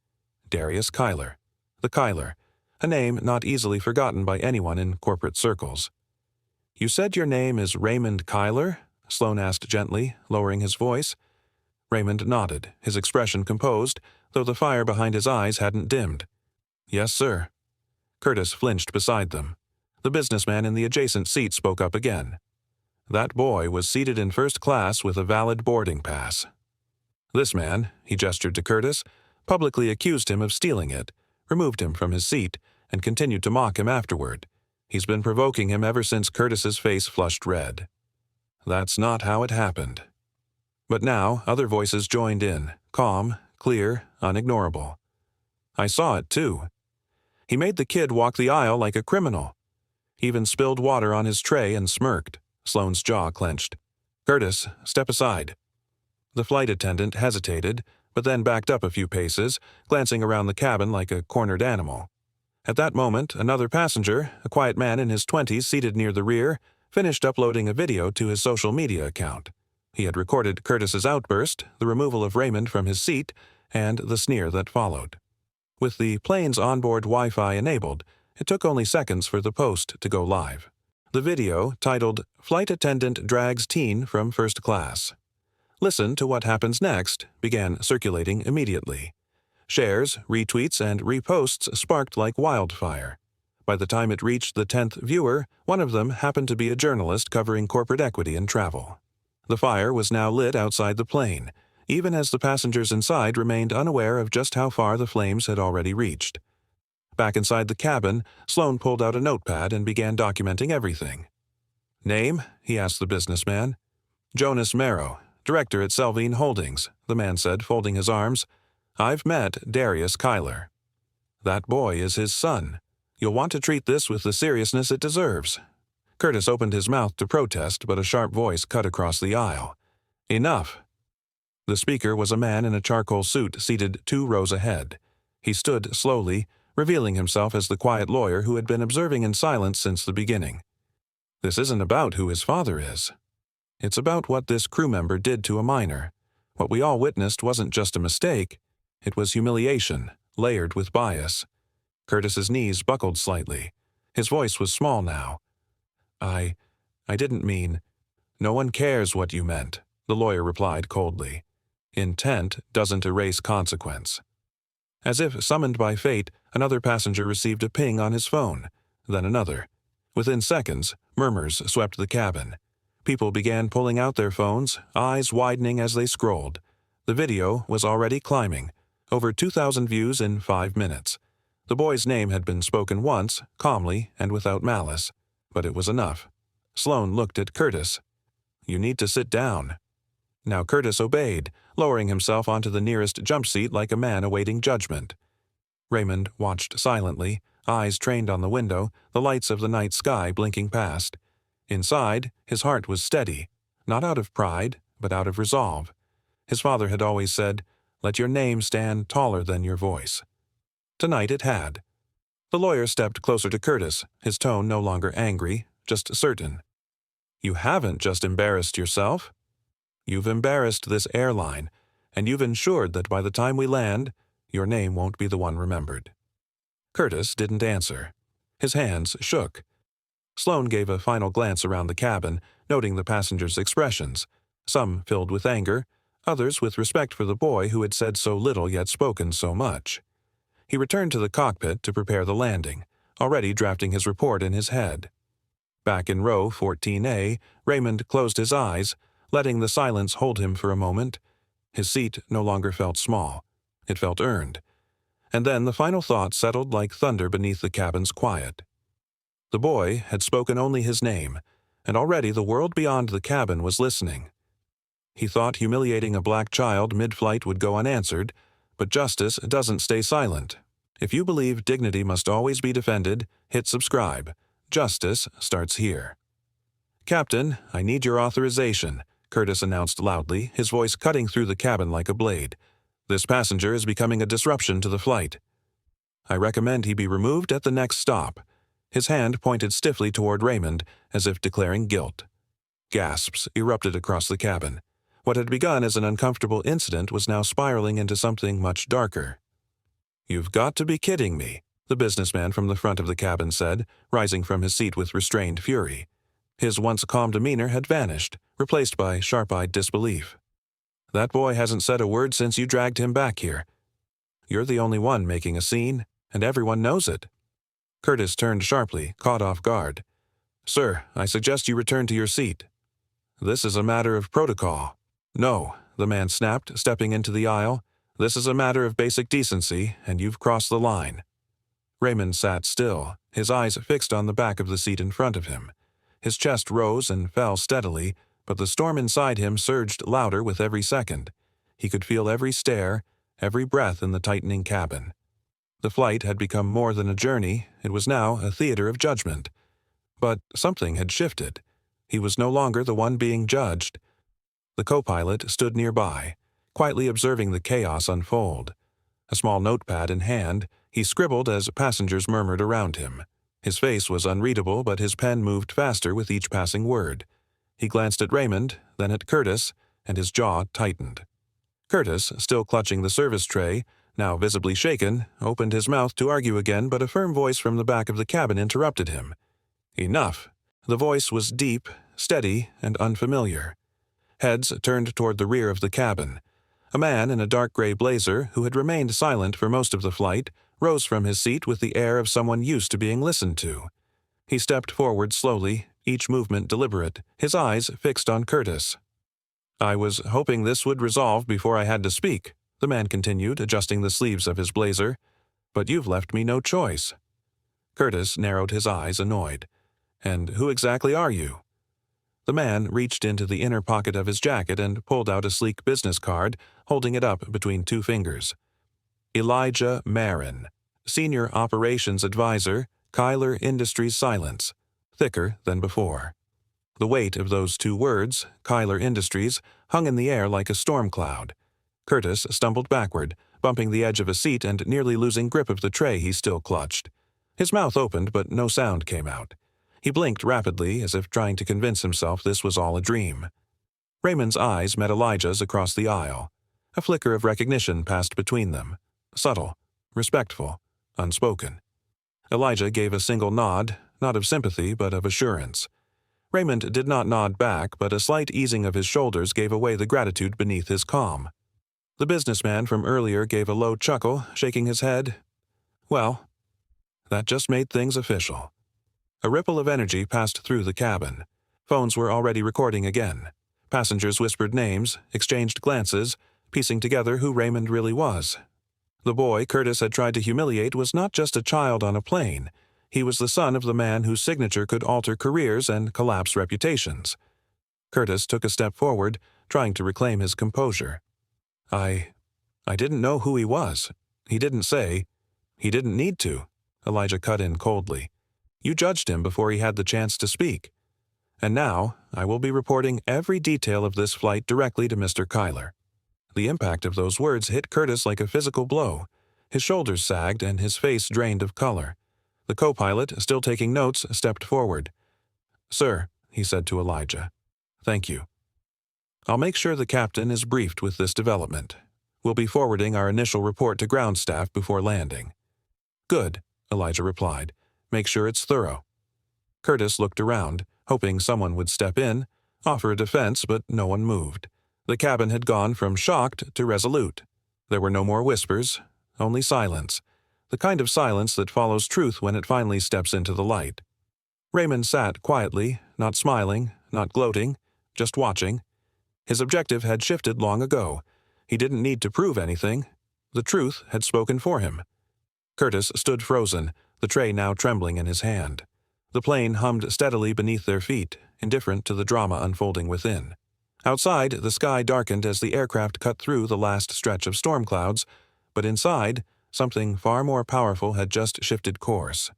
Darius Kyler. The Kyler, a name not easily forgotten by anyone in corporate circles. "You said your name is Raymond Kyler?" Sloane asked gently, lowering his voice. Raymond nodded, his expression composed, though the fire behind his eyes hadn't dimmed. "Yes, sir." Curtis flinched beside them. The businessman in the adjacent seat spoke up again. "That boy was seated in first class with a valid boarding pass. This man," he gestured to Curtis, "publicly accused him of stealing it, removed him from his seat, and continued to mock him afterward. He's been provoking him ever since." Curtis's face flushed red. "That's not how it happened." But now other voices joined in, calm, clear, unignorable. "I saw it, too. He made the kid walk the aisle like a criminal. He even spilled water on his tray and smirked." Sloane's jaw clenched. "Curtis, step aside." The flight attendant hesitated, but then backed up a few paces, glancing around the cabin like a cornered animal. At that moment, another passenger, a quiet man in his 20s seated near the rear, finished uploading a video to his social media account. He had recorded Curtis's outburst, the removal of Raymond from his seat, and the sneer that followed. With the plane's onboard Wi-Fi enabled, it took only seconds for the post to go live. The video, titled "Flight Attendant Drags Teen from First Class. Listen to what happens next," began circulating immediately. Shares, retweets, and reposts sparked like wildfire. By the time it reached the 10th viewer, one of them happened to be a journalist covering corporate equity and travel. The fire was now lit outside the plane, even as the passengers inside remained unaware of just how far the flames had already reached. Back inside the cabin, Sloane pulled out a notepad and began documenting everything. "Name?" he asked the businessman. "Jonas Marrow, director at Selvine Holdings," the man said, folding his arms. "I've met Darius Kyler. That boy is his son. You'll want to treat this with the seriousness it deserves." Curtis opened his mouth to protest, but a sharp voice cut across the aisle. "Enough." The speaker was a man in a charcoal suit seated 2 rows ahead. He stood slowly, revealing himself as the quiet lawyer who had been observing in silence since the beginning. "This isn't about who his father is. It's about what this crew member did to a minor. What we all witnessed wasn't just a mistake. It was humiliation, layered with bias." Curtis's knees buckled slightly. His voice was small now. I didn't mean—" "No one cares what you meant," the lawyer replied coldly. "Intent doesn't erase consequence." As if summoned by fate, another passenger received a ping on his phone, then another. Within seconds, murmurs swept the cabin. People began pulling out their phones, eyes widening as they scrolled. The video was already climbing, over 2,000 views in 5 minutes. The boy's name had been spoken once, calmly and without malice, but it was enough. Sloane looked at Curtis. "You need to sit down." Now Curtis obeyed, lowering himself onto the nearest jump seat like a man awaiting judgment. Raymond watched silently, eyes trained on the window, the lights of the night sky blinking past. Inside, his heart was steady, not out of pride, but out of resolve. His father had always said, "Let your name stand taller than your voice." Tonight it had. The lawyer stepped closer to Curtis, his tone no longer angry, just certain. "You haven't just embarrassed yourself. You've embarrassed this airline, and you've ensured that by the time we land, your name won't be the one remembered." Curtis didn't answer. His hands shook. Sloane gave a final glance around the cabin, noting the passengers' expressions, some filled with anger, others with respect for the boy who had said so little yet spoken so much. He returned to the cockpit to prepare the landing, already drafting his report in his head. Back in row 14A, Raymond closed his eyes, letting the silence hold him for a moment. His seat no longer felt small. It felt earned. And then the final thought settled like thunder beneath the cabin's quiet. The boy had spoken only his name, and already the world beyond the cabin was listening. He thought humiliating a black child mid-flight would go unanswered, but justice doesn't stay silent. If you believe dignity must always be defended, hit subscribe. Justice starts here. "Captain, I need your authorization," Curtis announced loudly, his voice cutting through the cabin like a blade. "This passenger is becoming a disruption to the flight. I recommend he be removed at the next stop." His hand pointed stiffly toward Raymond, as if declaring guilt. Gasps erupted across the cabin. What had begun as an uncomfortable incident was now spiraling into something much darker. "You've got to be kidding me," the businessman from the front of the cabin said, rising from his seat with restrained fury. His once calm demeanor had vanished, replaced by sharp-eyed disbelief. "That boy hasn't said a word since you dragged him back here. You're the only one making a scene, and everyone knows it." Curtis turned sharply, caught off guard. "Sir, I suggest you return to your seat." "This is a matter of protocol." "No," the man snapped, stepping into the aisle. "This is a matter of basic decency, and you've crossed the line." Raymond sat still, his eyes fixed on the back of the seat in front of him. His chest rose and fell steadily, but the storm inside him surged louder with every second. He could feel every stare, every breath in the tightening cabin. The flight had become more than a journey, it was now a theater of judgment. But something had shifted. He was no longer the one being judged. The co-pilot stood nearby, quietly observing the chaos unfold. A small notepad in hand, he scribbled as passengers murmured around him. His face was unreadable, but his pen moved faster with each passing word. He glanced at Raymond, then at Curtis, and his jaw tightened. Curtis, still clutching the service tray, now visibly shaken, opened his mouth to argue again, but a firm voice from the back of the cabin interrupted him. "Enough." The voice was deep, steady, and unfamiliar. Heads turned toward the rear of the cabin. A man in a dark gray blazer, who had remained silent for most of the flight, rose from his seat with the air of someone used to being listened to. He stepped forward slowly, each movement deliberate, his eyes fixed on Curtis. "I was hoping this would resolve before I had to speak," the man continued, adjusting the sleeves of his blazer. "But you've left me no choice." Curtis narrowed his eyes, annoyed. "And who exactly are you?" The man reached into the inner pocket of his jacket and pulled out a sleek business card, holding it up between two fingers. "Elijah Marin, Senior Operations Advisor, Kyler Industries Silence," thicker than before. The weight of those two words, Kyler Industries, hung in the air like a storm cloud. Curtis stumbled backward, bumping the edge of a seat and nearly losing grip of the tray he still clutched. His mouth opened, but no sound came out. He blinked rapidly, as if trying to convince himself this was all a dream. Raymond's eyes met Elijah's across the aisle. A flicker of recognition passed between them. Subtle, respectful, unspoken. Elijah gave a single nod, not of sympathy but of assurance. Raymond did not nod back, but a slight easing of his shoulders gave away the gratitude beneath his calm. The businessman from earlier gave a low chuckle, shaking his head. "Well, that just made things official." A ripple of energy passed through the cabin. Phones were already recording again. Passengers whispered names, exchanged glances, piecing together who Raymond really was. The boy Curtis had tried to humiliate was not just a child on a plane. He was the son of the man whose signature could alter careers and collapse reputations. Curtis took a step forward, trying to reclaim his composure. I didn't know who he was. He didn't say. He didn't need to," Elijah cut in coldly. "You judged him before he had the chance to speak. And now, I will be reporting every detail of this flight directly to Mr. Kyler." The impact of those words hit Curtis like a physical blow. His shoulders sagged and his face drained of color. The co-pilot, still taking notes, stepped forward. "Sir," he said to Elijah, "thank you. I'll make sure the captain is briefed with this development. We'll be forwarding our initial report to ground staff before landing." "Good," Elijah replied. "Make sure it's thorough." Curtis looked around, hoping someone would step in, offer a defense, but no one moved. The cabin had gone from shocked to resolute. There were no more whispers, only silence, the kind of silence that follows truth when it finally steps into the light. Raymond sat quietly, not smiling, not gloating, just watching. His objective had shifted long ago. He didn't need to prove anything. The truth had spoken for him. Curtis stood frozen, the tray now trembling in his hand. The plane hummed steadily beneath their feet, indifferent to the drama unfolding within. Outside, the sky darkened as the aircraft cut through the last stretch of storm clouds, but inside, something far more powerful had just shifted course.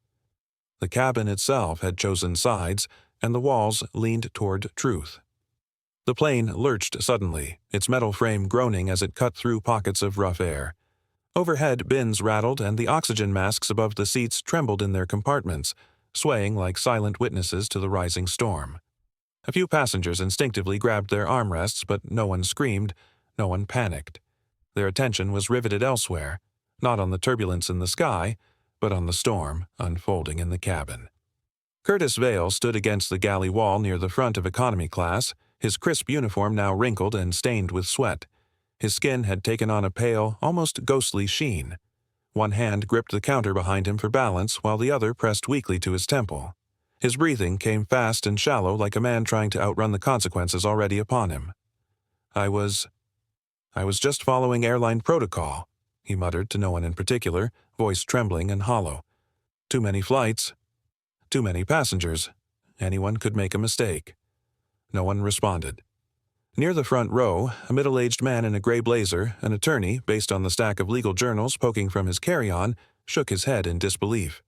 The cabin itself had chosen sides, and the walls leaned toward truth. The plane lurched suddenly, its metal frame groaning as it cut through pockets of rough air. Overhead, bins rattled and the oxygen masks above the seats trembled in their compartments, swaying like silent witnesses to the rising storm. A few passengers instinctively grabbed their armrests, but no one screamed, no one panicked. Their attention was riveted elsewhere, not on the turbulence in the sky, but on the storm unfolding in the cabin. Curtis Vale stood against the galley wall near the front of economy class, his crisp uniform now wrinkled and stained with sweat. His skin had taken on a pale, almost ghostly sheen. One hand gripped the counter behind him for balance, while the other pressed weakly to his temple. His breathing came fast and shallow like a man trying to outrun the consequences already upon him. I was just following airline protocol, he muttered to no one in particular, voice trembling and hollow. Too many flights. Too many passengers. Anyone could make a mistake. No one responded. Near the front row, a middle-aged man in a gray blazer, an attorney, based on the stack of legal journals poking from his carry-on, shook his head in disbelief.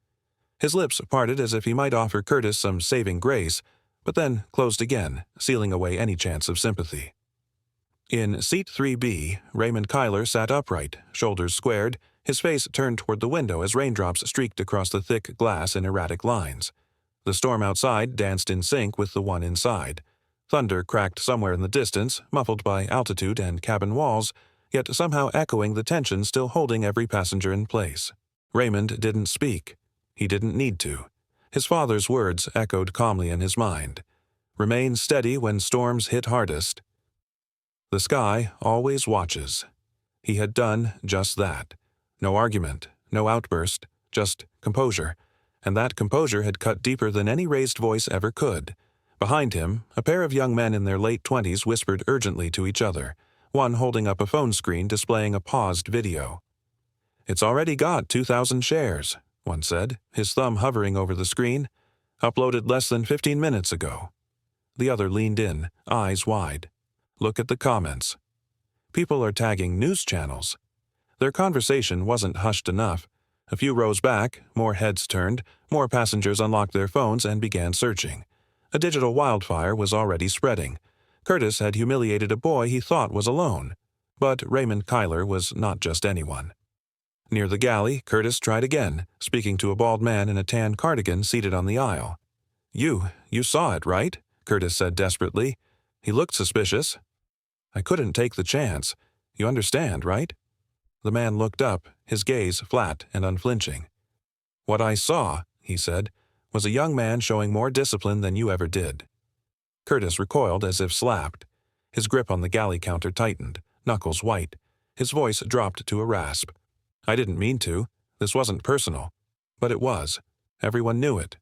His lips parted as if he might offer Curtis some saving grace, but then closed again, sealing away any chance of sympathy. In seat 3B, Raymond Kyler sat upright, shoulders squared, his face turned toward the window as raindrops streaked across the thick glass in erratic lines. The storm outside danced in sync with the one inside. Thunder cracked somewhere in the distance, muffled by altitude and cabin walls, yet somehow echoing the tension still holding every passenger in place. Raymond didn't speak. He didn't need to. His father's words echoed calmly in his mind. Remain steady when storms hit hardest. The sky always watches. He had done just that. No argument, no outburst, just composure. And that composure had cut deeper than any raised voice ever could. Behind him, a pair of young men in their late 20s whispered urgently to each other, one holding up a phone screen displaying a paused video. It's already got 2,000 shares, one said, his thumb hovering over the screen. Uploaded less than 15 minutes ago. The other leaned in, eyes wide. Look at the comments. People are tagging news channels. Their conversation wasn't hushed enough. A few rows back, more heads turned, more passengers unlocked their phones and began searching. A digital wildfire was already spreading. Curtis had humiliated a boy he thought was alone. But Raymond Kyler was not just anyone. Near the galley, Curtis tried again, speaking to a bald man in a tan cardigan seated on the aisle. You saw it, right? Curtis said desperately. He looked suspicious. I couldn't take the chance. You understand, right? The man looked up, his gaze flat and unflinching. What I saw, he said, was a young man showing more discipline than you ever did. Curtis recoiled as if slapped. His grip on the galley counter tightened, knuckles white. His voice dropped to a rasp. I didn't mean to. This wasn't personal. But it was. Everyone knew it.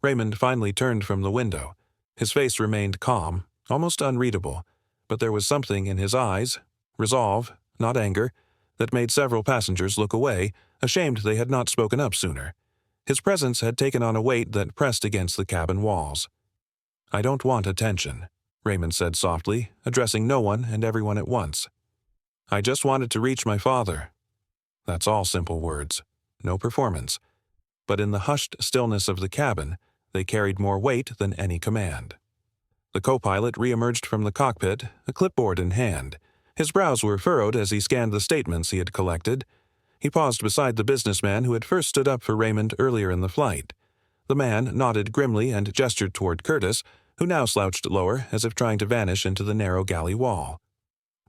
Raymond finally turned from the window. His face remained calm, almost unreadable, but there was something in his eyes, resolve, not anger, that made several passengers look away, ashamed they had not spoken up sooner. His presence had taken on a weight that pressed against the cabin walls. I don't want attention, Raymond said softly, addressing no one and everyone at once. I just wanted to reach my father. That's all simple words. No performance. But in the hushed stillness of the cabin, they carried more weight than any command. The co-pilot re-emerged from the cockpit, a clipboard in hand. His brows were furrowed as he scanned the statements he had collected. He paused beside the businessman who had first stood up for Raymond earlier in the flight. The man nodded grimly and gestured toward Curtis, who now slouched lower as if trying to vanish into the narrow galley wall.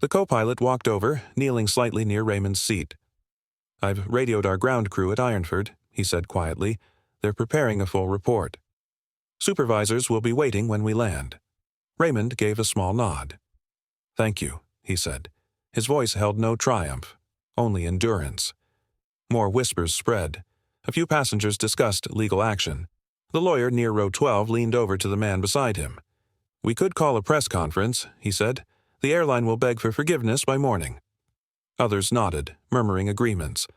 The co-pilot walked over, kneeling slightly near Raymond's seat. I've radioed our ground crew at Ironford, he said quietly. They're preparing a full report. Supervisors will be waiting when we land. Raymond gave a small nod. Thank you, he said. His voice held no triumph, only endurance. More whispers spread. A few passengers discussed legal action. The lawyer near row 12 leaned over to the man beside him. "We could call a press conference," he said. "The airline will beg for forgiveness by morning." Others nodded, murmuring agreements.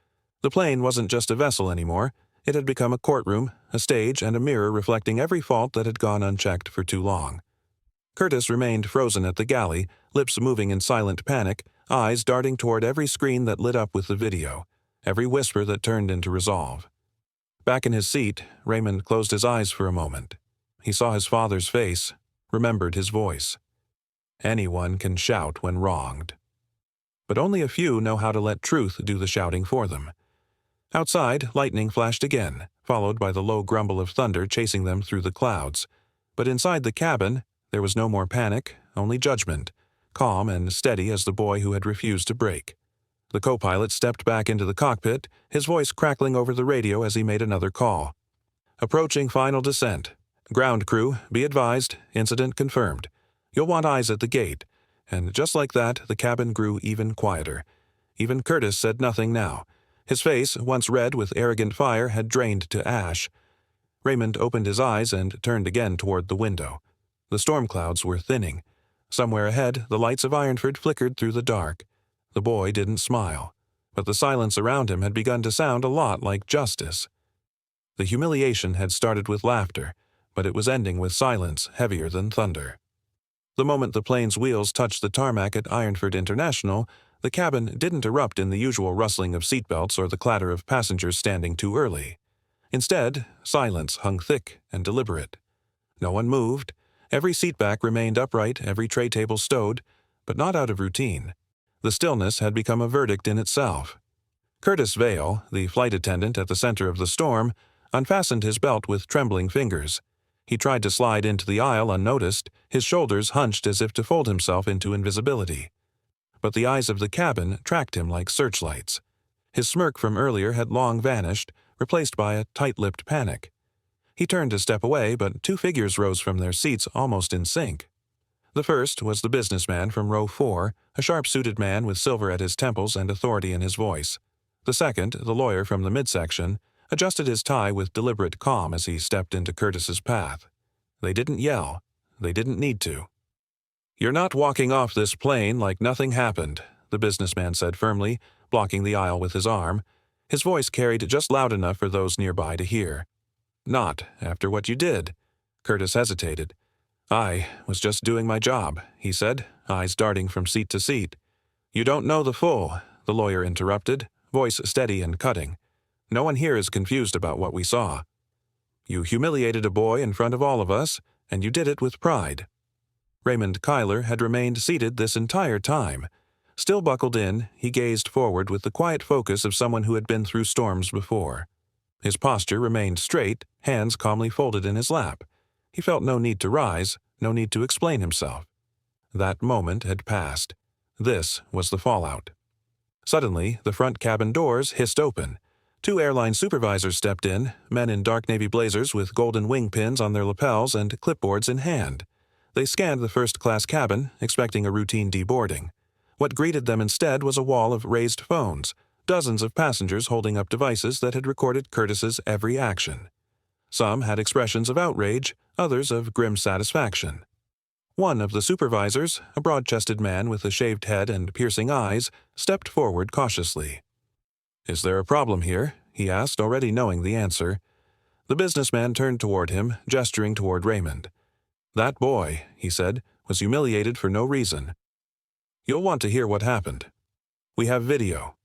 The plane wasn't just a vessel anymore. It had become a courtroom, a stage, and a mirror reflecting every fault that had gone unchecked for too long. Curtis remained frozen at the galley, lips moving in silent panic, eyes darting toward every screen that lit up with the video, every whisper that turned into resolve. Back in his seat, Raymond closed his eyes for a moment. He saw his father's face, remembered his voice. Anyone can shout when wronged. But only a few know how to let truth do the shouting for them. Outside, lightning flashed again, followed by the low grumble of thunder chasing them through the clouds. But inside the cabin, there was no more panic, only judgment, calm and steady as the boy who had refused to break. The co-pilot stepped back into the cockpit, his voice crackling over the radio as he made another call. "Approaching final descent. Ground crew, be advised, incident confirmed. You'll want eyes at the gate." And just like that, the cabin grew even quieter. Even Curtis said nothing now. His face, once red with arrogant fire, had drained to ash. Raymond opened his eyes and turned again toward the window. The storm clouds were thinning. Somewhere ahead, the lights of Ironford flickered through the dark. The boy didn't smile, but the silence around him had begun to sound a lot like justice. The humiliation had started with laughter, but it was ending with silence heavier than thunder. The moment the plane's wheels touched the tarmac at Ironford International, the cabin didn't erupt in the usual rustling of seatbelts or the clatter of passengers standing too early. Instead, silence hung thick and deliberate. No one moved. Every seatback remained upright, every tray table stowed, but not out of routine. The stillness had become a verdict in itself. Curtis Vale, the flight attendant at the center of the storm, unfastened his belt with trembling fingers. He tried to slide into the aisle unnoticed, his shoulders hunched as if to fold himself into invisibility. But the eyes of the cabin tracked him like searchlights. His smirk from earlier had long vanished, replaced by a tight-lipped panic. He turned to step away, but two figures rose from their seats almost in sync. The first was the businessman from row 4, a sharp-suited man with silver at his temples and authority in his voice. The second, the lawyer from the midsection, adjusted his tie with deliberate calm as he stepped into Curtis's path. They didn't yell. They didn't need to. "You're not walking off this plane like nothing happened," the businessman said firmly, blocking the aisle with his arm. His voice carried just loud enough for those nearby to hear. "Not after what you did." Curtis hesitated. "I was just doing my job," he said, eyes darting from seat to seat. "You don't know the full," the lawyer interrupted, voice steady and cutting. "No one here is confused about what we saw. You humiliated a boy in front of all of us, and you did it with pride." Raymond Kyler had remained seated this entire time. Still buckled in, he gazed forward with the quiet focus of someone who had been through storms before. His posture remained straight, hands calmly folded in his lap. He felt no need to rise, no need to explain himself. That moment had passed. This was the fallout. Suddenly, the front cabin doors hissed open. Two airline supervisors stepped in, men in dark navy blazers with golden wing pins on their lapels and clipboards in hand. They scanned the first-class cabin, expecting a routine deboarding. What greeted them instead was a wall of raised phones, dozens of passengers holding up devices that had recorded Curtis's every action. Some had expressions of outrage, others of grim satisfaction. One of the supervisors, a broad-chested man with a shaved head and piercing eyes, stepped forward cautiously. "Is there a problem here?" he asked, already knowing the answer. The businessman turned toward him, gesturing toward Raymond. "That boy," he said, "was humiliated for no reason. You'll want to hear what happened. We have video."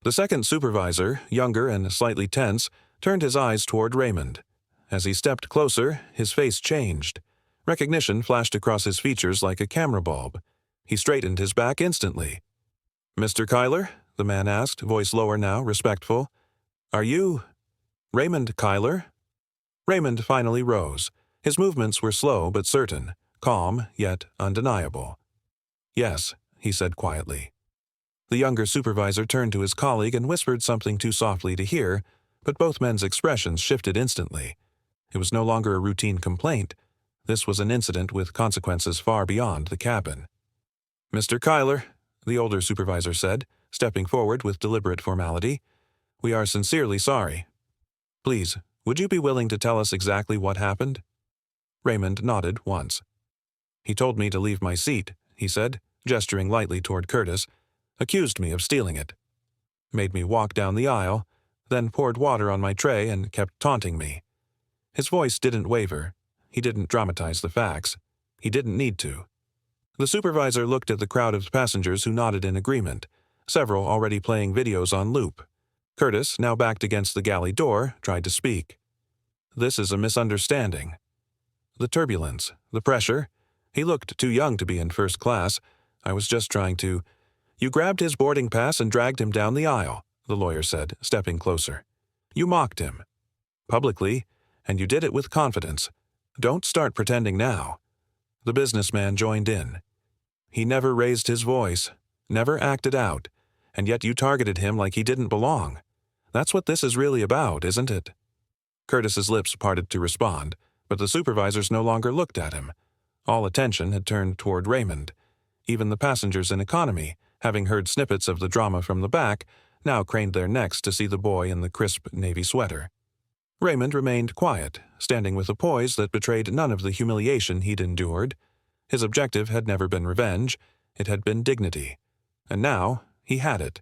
The second supervisor, younger and slightly tense, turned his eyes toward Raymond. As he stepped closer, his face changed. Recognition flashed across his features like a camera bulb. He straightened his back instantly. "Mr. Kyler?" the man asked, voice lower now, respectful. "Are you Raymond Kyler?" Raymond finally rose. His movements were slow but certain, calm yet undeniable. "Yes," he said quietly. The younger supervisor turned to his colleague and whispered something too softly to hear, but both men's expressions shifted instantly. It was no longer a routine complaint. This was an incident with consequences far beyond the cabin. "Mr. Kyler," the older supervisor said, stepping forward with deliberate formality, "we are sincerely sorry. Please, Would you be willing to tell us exactly what happened?" Raymond nodded once. "He told me to leave my seat," he said, gesturing lightly toward Curtis, "accused me of stealing it. Made me walk down the aisle, then poured water on my tray and kept taunting me." His voice didn't waver. He didn't dramatize the facts. He didn't need to. The supervisor looked at the crowd of passengers who nodded in agreement, several already playing videos on loop. Curtis, now backed against the galley door, tried to speak. "This is a misunderstanding. The turbulence, the pressure. He looked too young to be in first class. I was just trying to—" "You grabbed his boarding pass and dragged him down the aisle," the lawyer said, stepping closer. "You mocked him. Publicly, and you did it with confidence. Don't start pretending now." The businessman joined in. "He never raised his voice, never acted out, and yet you targeted him like he didn't belong. That's what this is really about, isn't it?" Curtis's lips parted to respond, but the supervisors no longer looked at him. All attention had turned toward Raymond. Even the passengers in economy, having heard snippets of the drama from the back, now craned their necks to see the boy in the crisp navy sweater. Raymond remained quiet, standing with a poise that betrayed none of the humiliation he'd endured. His objective had never been revenge, it had been dignity. And now, he had it.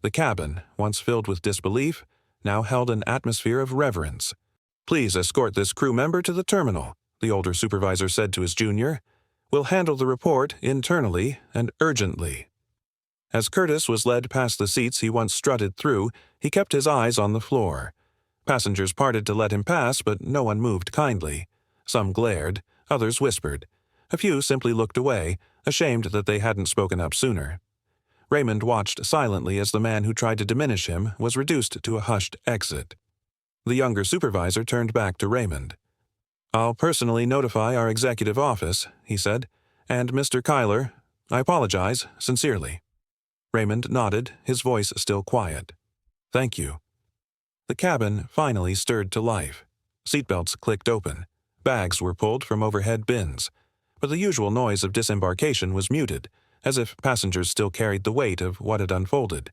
The cabin, once filled with disbelief, now held an atmosphere of reverence. "Please escort this crew member to the terminal," the older supervisor said to his junior. "We'll handle the report internally and urgently." As Curtis was led past the seats he once strutted through, he kept his eyes on the floor. Passengers parted to let him pass, but no one moved kindly. Some glared, others whispered. A few simply looked away, ashamed that they hadn't spoken up sooner. Raymond watched silently as the man who tried to diminish him was reduced to a hushed exit. The younger supervisor turned back to Raymond. "I'll personally notify our executive office," he said, "and Mr. Kyler, I apologize, sincerely." Raymond nodded, his voice still quiet. "Thank you." The cabin finally stirred to life. Seatbelts clicked open. Bags were pulled from overhead bins. But the usual noise of disembarkation was muted, as if passengers still carried the weight of what had unfolded.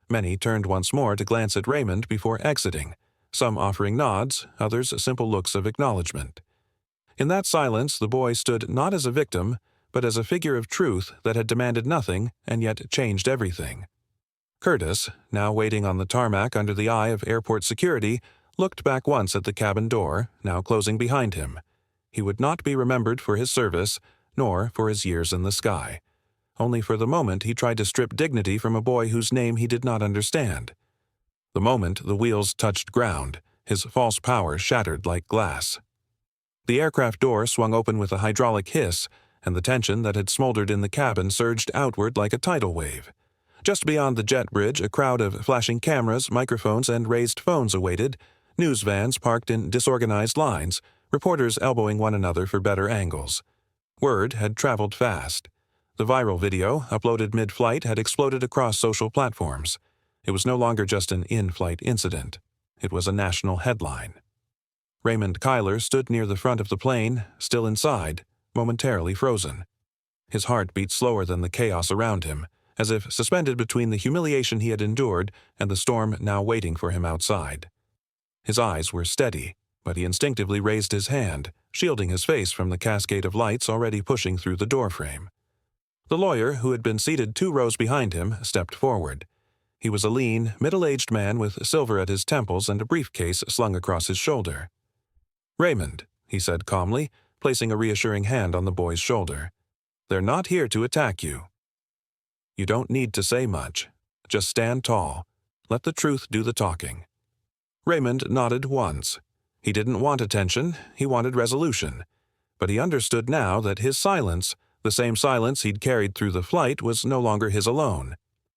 Many turned once more to glance at Raymond before exiting, some offering nods, others simple looks of acknowledgement. In that silence the boy stood not as a victim, but as a figure of truth that had demanded nothing and yet changed everything. Curtis, now waiting on the tarmac under the eye of airport security, looked back once at the cabin door, now closing behind him. He would not be remembered for his service, nor for his years in the sky. Only for the moment he tried to strip dignity from a boy whose name he did not understand. The moment the wheels touched ground, his false power shattered like glass. The aircraft door swung open with a hydraulic hiss, and the tension that had smoldered in the cabin surged outward like a tidal wave. Just beyond the jet bridge, a crowd of flashing cameras, microphones, and raised phones awaited, news vans parked in disorganized lines, reporters elbowing one another for better angles. Word had traveled fast. The viral video, uploaded mid-flight, had exploded across social platforms. It was no longer just an in-flight incident. It was a national headline. Raymond Kyler stood near the front of the plane, still inside, momentarily frozen. His heart beat slower than the chaos around him, as if suspended between the humiliation he had endured and the storm now waiting for him outside. His eyes were steady, but he instinctively raised his hand, shielding his face from the cascade of lights already pushing through the doorframe. The lawyer, who had been seated 2 rows behind him, stepped forward. He was a lean, middle-aged man with silver at his temples and a briefcase slung across his shoulder. "Raymond," he said calmly, placing a reassuring hand on the boy's shoulder. "They're not here to attack you. You don't need to say much. Just stand tall. Let the truth do the talking." Raymond nodded once. He didn't want attention, he wanted resolution. But he understood now that his silence, the same silence he'd carried through the flight, was no longer his alone.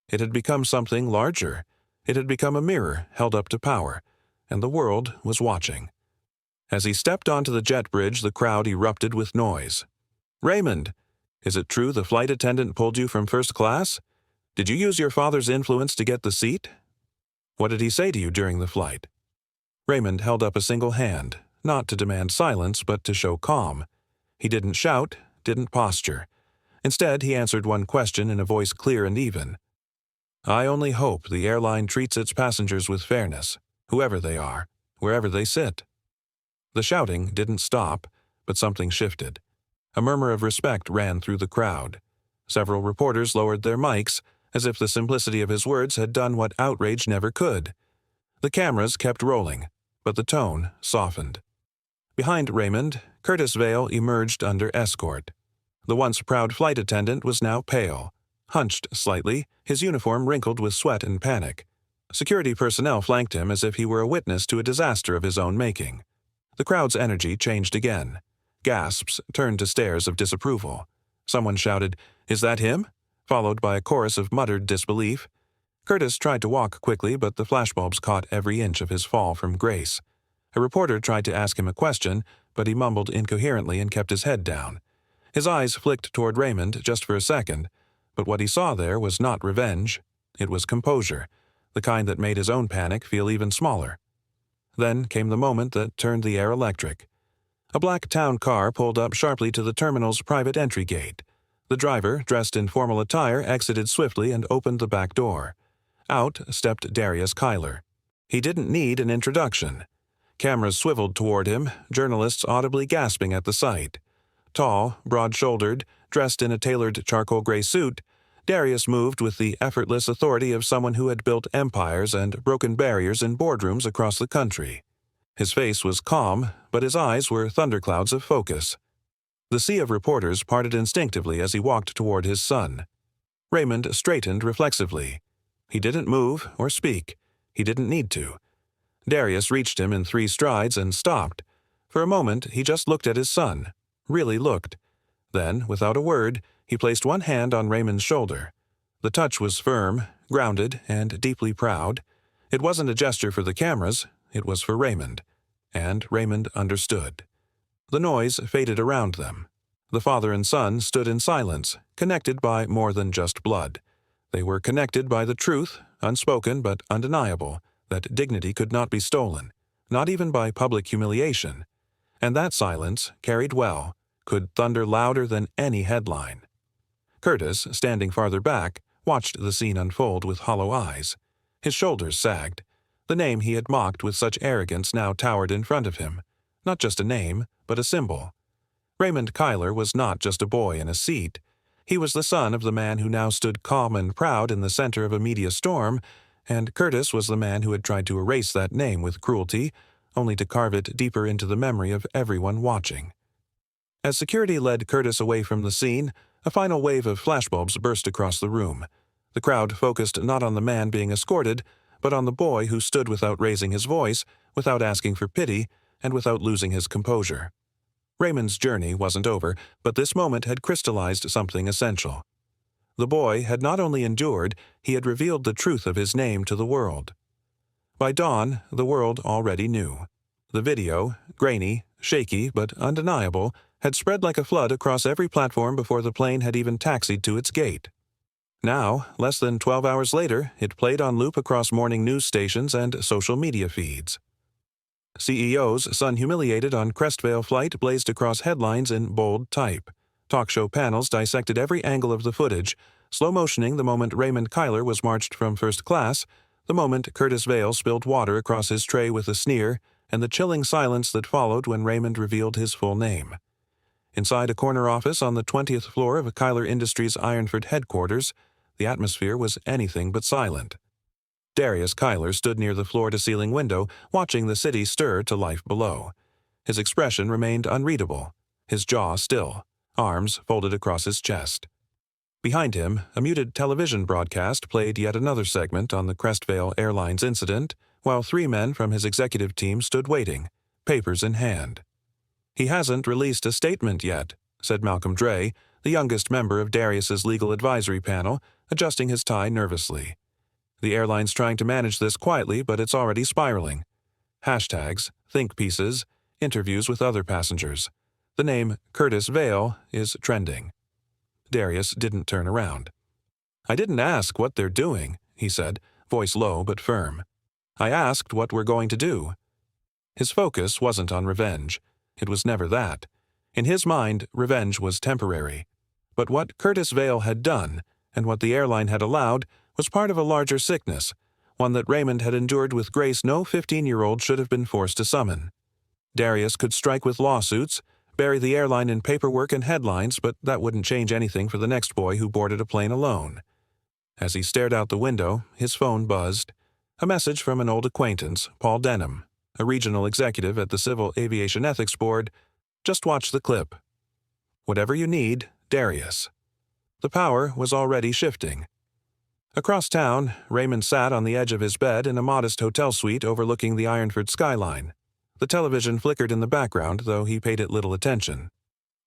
It had become something larger. It had become a mirror held up to power, and the world was watching. As he stepped onto the jet bridge, the crowd erupted with noise. "Raymond, is it true the flight attendant pulled you from first class? Did you use your father's influence to get the seat? What did he say to you during the flight?" Raymond held up a single hand, not to demand silence, but to show calm. He didn't shout, didn't posture. Instead, he answered one question in a voice clear and even. "I only hope the airline treats its passengers with fairness, whoever they are, wherever they sit. The shouting didn't stop, but something shifted. A murmur of respect ran through the crowd. Several reporters lowered their mics, as if the simplicity of his words had done what outrage never could. The cameras kept rolling, but the tone softened. Behind Raymond, Curtis Vale emerged under escort. The once proud flight attendant was now pale, hunched slightly, his uniform wrinkled with sweat and panic. Security personnel flanked him as if he were a witness to a disaster of his own making. The crowd's energy changed again. Gasps turned to stares of disapproval. Someone shouted, "Is that him?" followed by a chorus of muttered disbelief. Curtis tried to walk quickly, but the flashbulbs caught every inch of his fall from grace. A reporter tried to ask him a question, but he mumbled incoherently and kept his head down. His eyes flicked toward Raymond just for a second, but what he saw there was not revenge. It was composure, the kind that made his own panic feel even smaller. Then came the moment that turned the air electric. A black town car pulled up sharply to the terminal's private entry gate. The driver, dressed in formal attire, exited swiftly and opened the back door. Out stepped Raymond Kyler. He didn't need an introduction. Cameras swiveled toward him, journalists audibly gasping at the sight. Tall, broad-shouldered, dressed in a tailored charcoal gray suit, Darius moved with the effortless authority of someone who had built empires and broken barriers in boardrooms across the country. His face was calm, but his eyes were thunderclouds of focus. The sea of reporters parted instinctively as he walked toward his son. Raymond straightened reflexively. He didn't move or speak. He didn't need to. Darius reached him in 3 strides and stopped. For a moment, he just looked at his son. Really looked. Then, without a word, he placed one hand on Raymond's shoulder. The touch was firm, grounded, and deeply proud. It wasn't a gesture for the cameras, it was for Raymond. And Raymond understood. The noise faded around them. The father and son stood in silence, connected by more than just blood. They were connected by the truth, unspoken but undeniable, that dignity could not be stolen, not even by public humiliation. And that silence, carried well, could thunder louder than any headline. Curtis, standing farther back, watched the scene unfold with hollow eyes. His shoulders sagged. The name he had mocked with such arrogance now towered in front of him. Not just a name, but a symbol. Raymond Kyler was not just a boy in a seat. He was the son of the man who now stood calm and proud in the center of a media storm, and Curtis was the man who had tried to erase that name with cruelty, only to carve it deeper into the memory of everyone watching. As security led Curtis away from the scene, a final wave of flashbulbs burst across the room. The crowd focused not on the man being escorted, but on the boy who stood without raising his voice, without asking for pity, and without losing his composure. Raymond's journey wasn't over, but this moment had crystallized something essential. The boy had not only endured, he had revealed the truth of his name to the world. By dawn, the world already knew. The video, grainy, shaky, but undeniable, had spread like a flood across every platform before the plane had even taxied to its gate. Now, less than 12 hours later, it played on loop across morning news stations and social media feeds. CEO's son humiliated on Crestvale flight blazed across headlines in bold type. Talk show panels dissected every angle of the footage, slow-motioning the moment Raymond Kyler was marched from first class, the moment Curtis Vale spilled water across his tray with a sneer, and the chilling silence that followed when Raymond revealed his full name. Inside a corner office on the 20th floor of Kyler Industries' Ironford headquarters, the atmosphere was anything but silent. Raymond Kyler stood near the floor-to-ceiling window, watching the city stir to life below. His expression remained unreadable, his jaw still, arms folded across his chest. Behind him, a muted television broadcast played yet another segment on the Crestvale Airlines incident, while 3 men from his executive team stood waiting, papers in hand. "He hasn't released a statement yet," said Malcolm Dre, the youngest member of Darius's legal advisory panel, adjusting his tie nervously. "The airline's trying to manage this quietly, but it's already spiraling. Hashtags, think pieces, interviews with other passengers. The name Curtis Vale is trending." Darius didn't turn around. "I didn't ask what they're doing," he said, voice low but firm. "I asked what we're going to do." His focus wasn't on revenge. It was never that. In his mind, revenge was temporary. But what Curtis Vale had done, and what the airline had allowed, was part of a larger sickness, one that Raymond had endured with grace no 15-year-old should have been forced to summon. Darius could strike with lawsuits, bury the airline in paperwork and headlines, but that wouldn't change anything for the next boy who boarded a plane alone. As he stared out the window, his phone buzzed. A message from an old acquaintance, Paul Denham, a regional executive at the Civil Aviation Ethics Board. Just watch the clip. Whatever you need, Darius. The power was already shifting. Across town, Raymond sat on the edge of his bed in a modest hotel suite overlooking the Ironford skyline. The television flickered in the background, though he paid it little attention.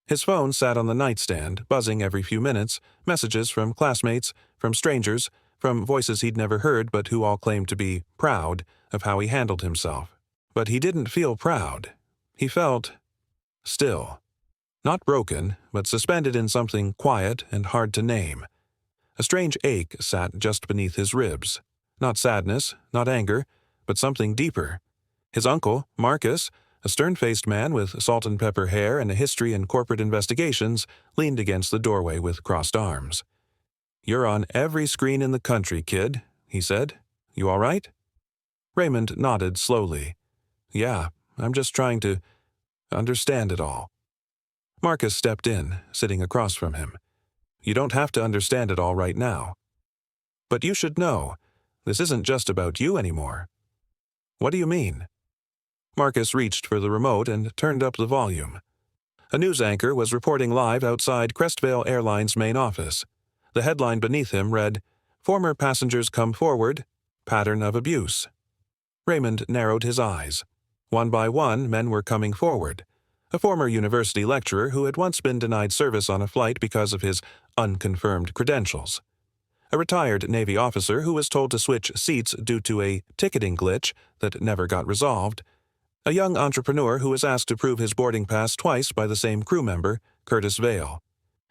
His phone sat on the nightstand, buzzing every few minutes, messages from classmates, from strangers, from voices he'd never heard but who all claimed to be proud of how he handled himself. But he didn't feel proud. He felt still. Not broken, but suspended in something quiet and hard to name. A strange ache sat just beneath his ribs. Not sadness, not anger, but something deeper. His uncle, Marcus, a stern-faced man with salt-and-pepper hair and a history in corporate investigations, leaned against the doorway with crossed arms. "You're on every screen in the country, kid," he said. "You all right?" Raymond nodded slowly. "Yeah, I'm just trying to understand it all." Marcus stepped in, sitting across from him. "You don't have to understand it all right now. But you should know, this isn't just about you anymore." "What do you mean?" Marcus reached for the remote and turned up the volume. A news anchor was reporting live outside Crestvale Airlines' main office. The headline beneath him read, "Former passengers come forward, pattern of abuse." Raymond narrowed his eyes. One by one, men were coming forward. A former university lecturer who had once been denied service on a flight because of his unconfirmed credentials. A retired Navy officer who was told to switch seats due to a ticketing glitch that never got resolved. A young entrepreneur who was asked to prove his boarding pass twice by the same crew member, Curtis Vale.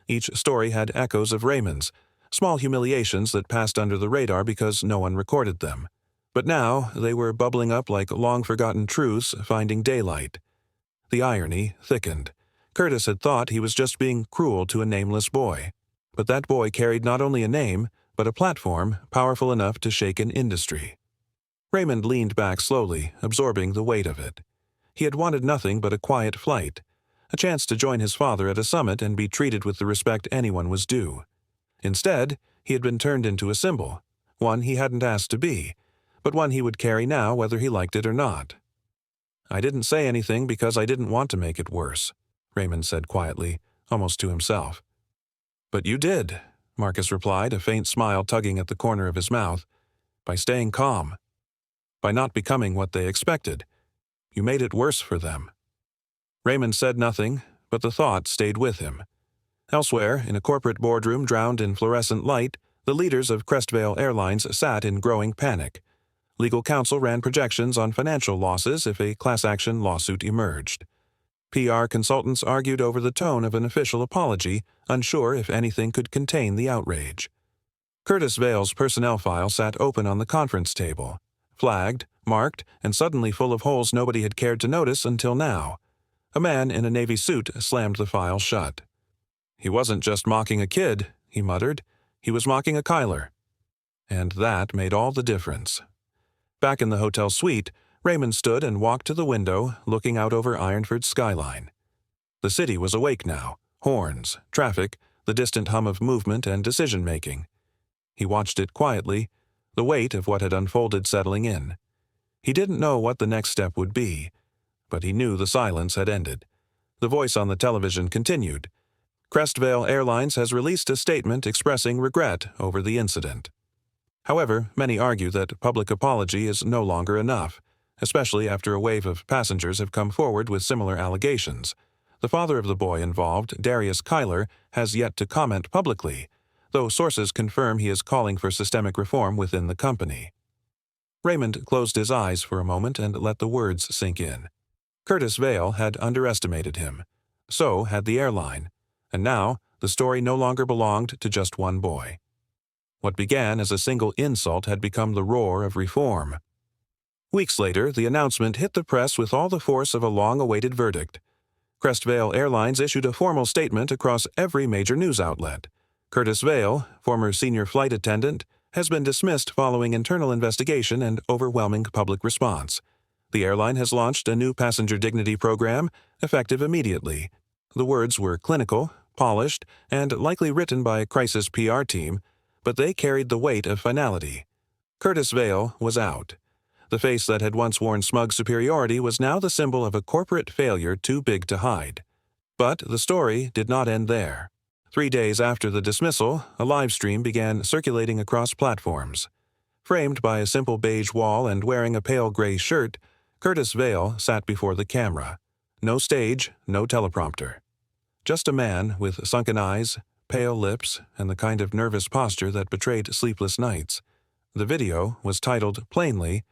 Each story had echoes of Raymond's, small humiliations that passed under the radar because no one recorded them. But now they were bubbling up like long-forgotten truths finding daylight. The irony thickened. Curtis had thought he was just being cruel to a nameless boy. But that boy carried not only a name, but a platform powerful enough to shake an industry. Raymond leaned back slowly, absorbing the weight of it. He had wanted nothing but a quiet flight, a chance to join his father at a summit and be treated with the respect anyone was due. Instead, he had been turned into a symbol, one he hadn't asked to be, but one he would carry now whether he liked it or not. "I didn't say anything because I didn't want to make it worse," Raymond said quietly, almost to himself. "But you did," Marcus replied, a faint smile tugging at the corner of his mouth. "By staying calm. By not becoming what they expected. You made it worse for them." Raymond said nothing, but the thought stayed with him. Elsewhere, in a corporate boardroom drowned in fluorescent light, the leaders of Crestvale Airlines sat in growing panic. Legal counsel ran projections on financial losses if a class-action lawsuit emerged. PR consultants argued over the tone of an official apology, unsure if anything could contain the outrage. Curtis Vale's personnel file sat open on the conference table, flagged, marked, and suddenly full of holes nobody had cared to notice until now. A man in a Navy suit slammed the file shut. "He wasn't just mocking a kid," he muttered. "He was mocking a Kyler." And that made all the difference. Back in the hotel suite, Raymond stood and walked to the window, looking out over Ironford's skyline. The city was awake now. Horns, traffic, the distant hum of movement and decision-making. He watched it quietly, the weight of what had unfolded settling in. He didn't know what the next step would be, but he knew the silence had ended. The voice on the television continued. "Crestvale Airlines has released a statement expressing regret over the incident." However, many argue that public apology is no longer enough, especially after a wave of passengers have come forward with similar allegations. The father of the boy involved, Raymond Kyler, has yet to comment publicly, though sources confirm he is calling for systemic reform within the company. Raymond closed his eyes for a moment and let the words sink in. Curtis Vale had underestimated him. So had the airline. And now, the story no longer belonged to just one boy. What began as a single insult had become the roar of reform. Weeks later, the announcement hit the press with all the force of a long-awaited verdict. Crestvale Airlines issued a formal statement across every major news outlet. Curtis Vale, former senior flight attendant, has been dismissed following internal investigation and overwhelming public response. The airline has launched a new passenger dignity program, effective immediately. The words were clinical, polished, and likely written by a crisis PR team, but they carried the weight of finality. Curtis Vail was out. The face that had once worn smug superiority was now the symbol of a corporate failure too big to hide. But the story did not end there. 3 days after the dismissal, a live stream began circulating across platforms. Framed by a simple beige wall and wearing a pale gray shirt, Curtis Vail sat before the camera. No stage, no teleprompter. Just a man with sunken eyes, pale lips, and the kind of nervous posture that betrayed sleepless nights. The video was titled plainly,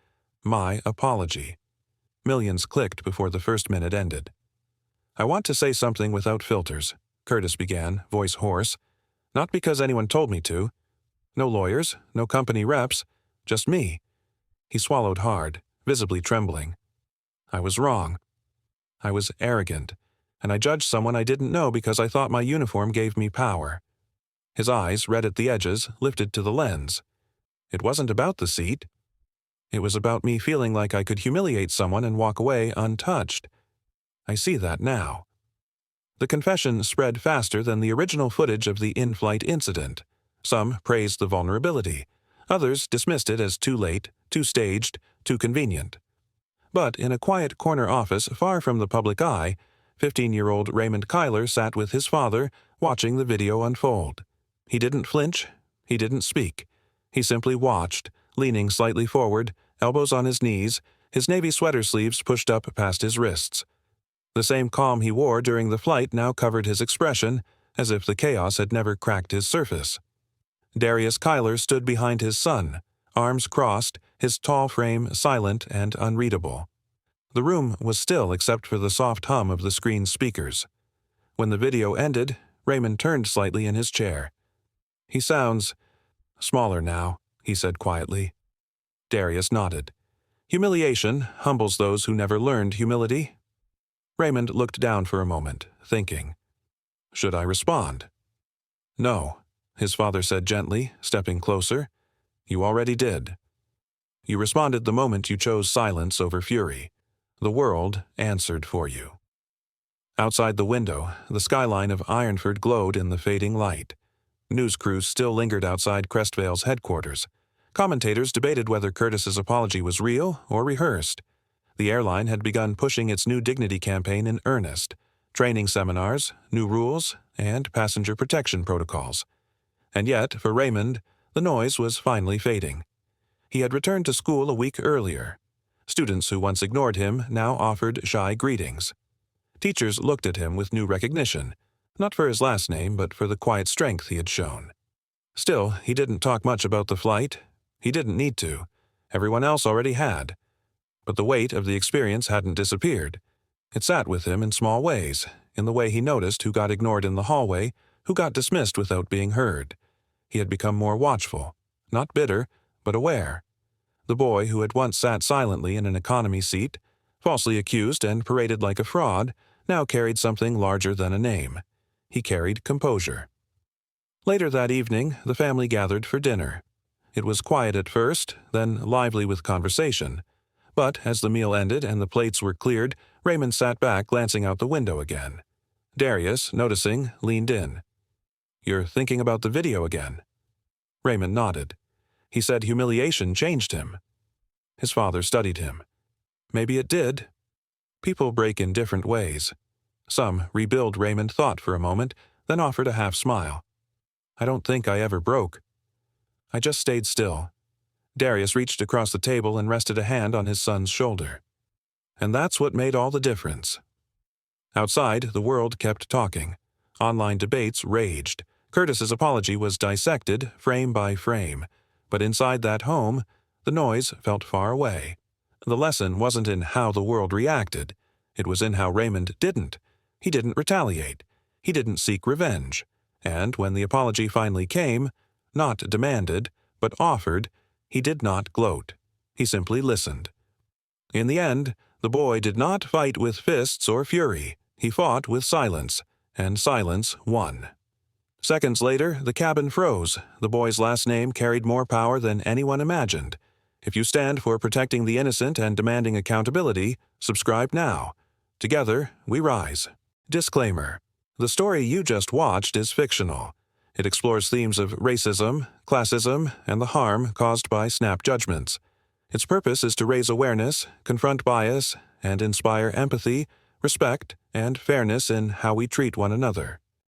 "My Apology." Millions clicked before the first minute ended. "I want to say something without filters," Curtis began, voice hoarse. "Not because anyone told me to. No lawyers, no company reps, just me." He swallowed hard, visibly trembling. "I was wrong. I was arrogant, and I judged someone I didn't know because I thought my uniform gave me power." His eyes, red at the edges, lifted to the lens. "It wasn't about the seat. It was about me feeling like I could humiliate someone and walk away untouched. I see that now." The confession spread faster than the original footage of the in-flight incident. Some praised the vulnerability. Others dismissed it as too late, too staged, too convenient. But in a quiet corner office far from the public eye, 15-year-old Raymond Kyler sat with his father, watching the video unfold. He didn't flinch. He didn't speak. He simply watched, leaning slightly forward, elbows on his knees, his navy sweater sleeves pushed up past his wrists. The same calm he wore during the flight now covered his expression, as if the chaos had never cracked his surface. Darius Kyler stood behind his son, arms crossed, his tall frame silent and unreadable. The room was still except for the soft hum of the screen's speakers. When the video ended, Raymond turned slightly in his chair. "He sounds smaller now," he said quietly. Darius nodded. "Humiliation humbles those who never learned humility." Raymond looked down for a moment, thinking. "Should I respond?" "No," his father said gently, stepping closer. "You already did. You responded the moment you chose silence over fury. The world answered for you." Outside the window, the skyline of Ironford glowed in the fading light. News crews still lingered outside Crestvale's headquarters. Commentators debated whether Curtis's apology was real or rehearsed. The airline had begun pushing its new dignity campaign in earnest, training seminars, new rules, and passenger protection protocols. And yet, for Raymond, the noise was finally fading. He had returned to school a week earlier. Students who once ignored him now offered shy greetings. Teachers looked at him with new recognition, not for his last name, but for the quiet strength he had shown. Still, he didn't talk much about the flight. He didn't need to. Everyone else already had. But the weight of the experience hadn't disappeared. It sat with him in small ways, in the way he noticed who got ignored in the hallway, who got dismissed without being heard. He had become more watchful, not bitter, but aware. The boy who had once sat silently in an economy seat, falsely accused and paraded like a fraud, now carried something larger than a name. He carried composure. Later that evening, the family gathered for dinner. It was quiet at first, then lively with conversation. But as the meal ended and the plates were cleared, Raymond sat back, glancing out the window again. Darius, noticing, leaned in. "You're thinking about the video again?" Raymond nodded. He said humiliation changed him. His father studied him. "Maybe it did." People break in different ways. Some rebuild, Raymond thought for a moment, then offered a half smile. "I don't think I ever broke. I just stayed still." Darius reached across the table and rested a hand on his son's shoulder. "And that's what made all the difference." Outside, the world kept talking. Online debates raged. Curtis's apology was dissected, frame by frame. But inside that home, the noise felt far away. The lesson wasn't in how the world reacted. It was in how Raymond didn't. He didn't retaliate. He didn't seek revenge. And when the apology finally came, not demanded, but offered, he did not gloat. He simply listened. In the end, the boy did not fight with fists or fury. He fought with silence, and silence won. Seconds later, the cabin froze. The boy's last name carried more power than anyone imagined. If you stand for protecting the innocent and demanding accountability, subscribe now. Together, we rise. Disclaimer: the story you just watched is fictional. It explores themes of racism, classism, and the harm caused by snap judgments. Its purpose is to raise awareness, confront bias, and inspire empathy, respect, and fairness in how we treat one another.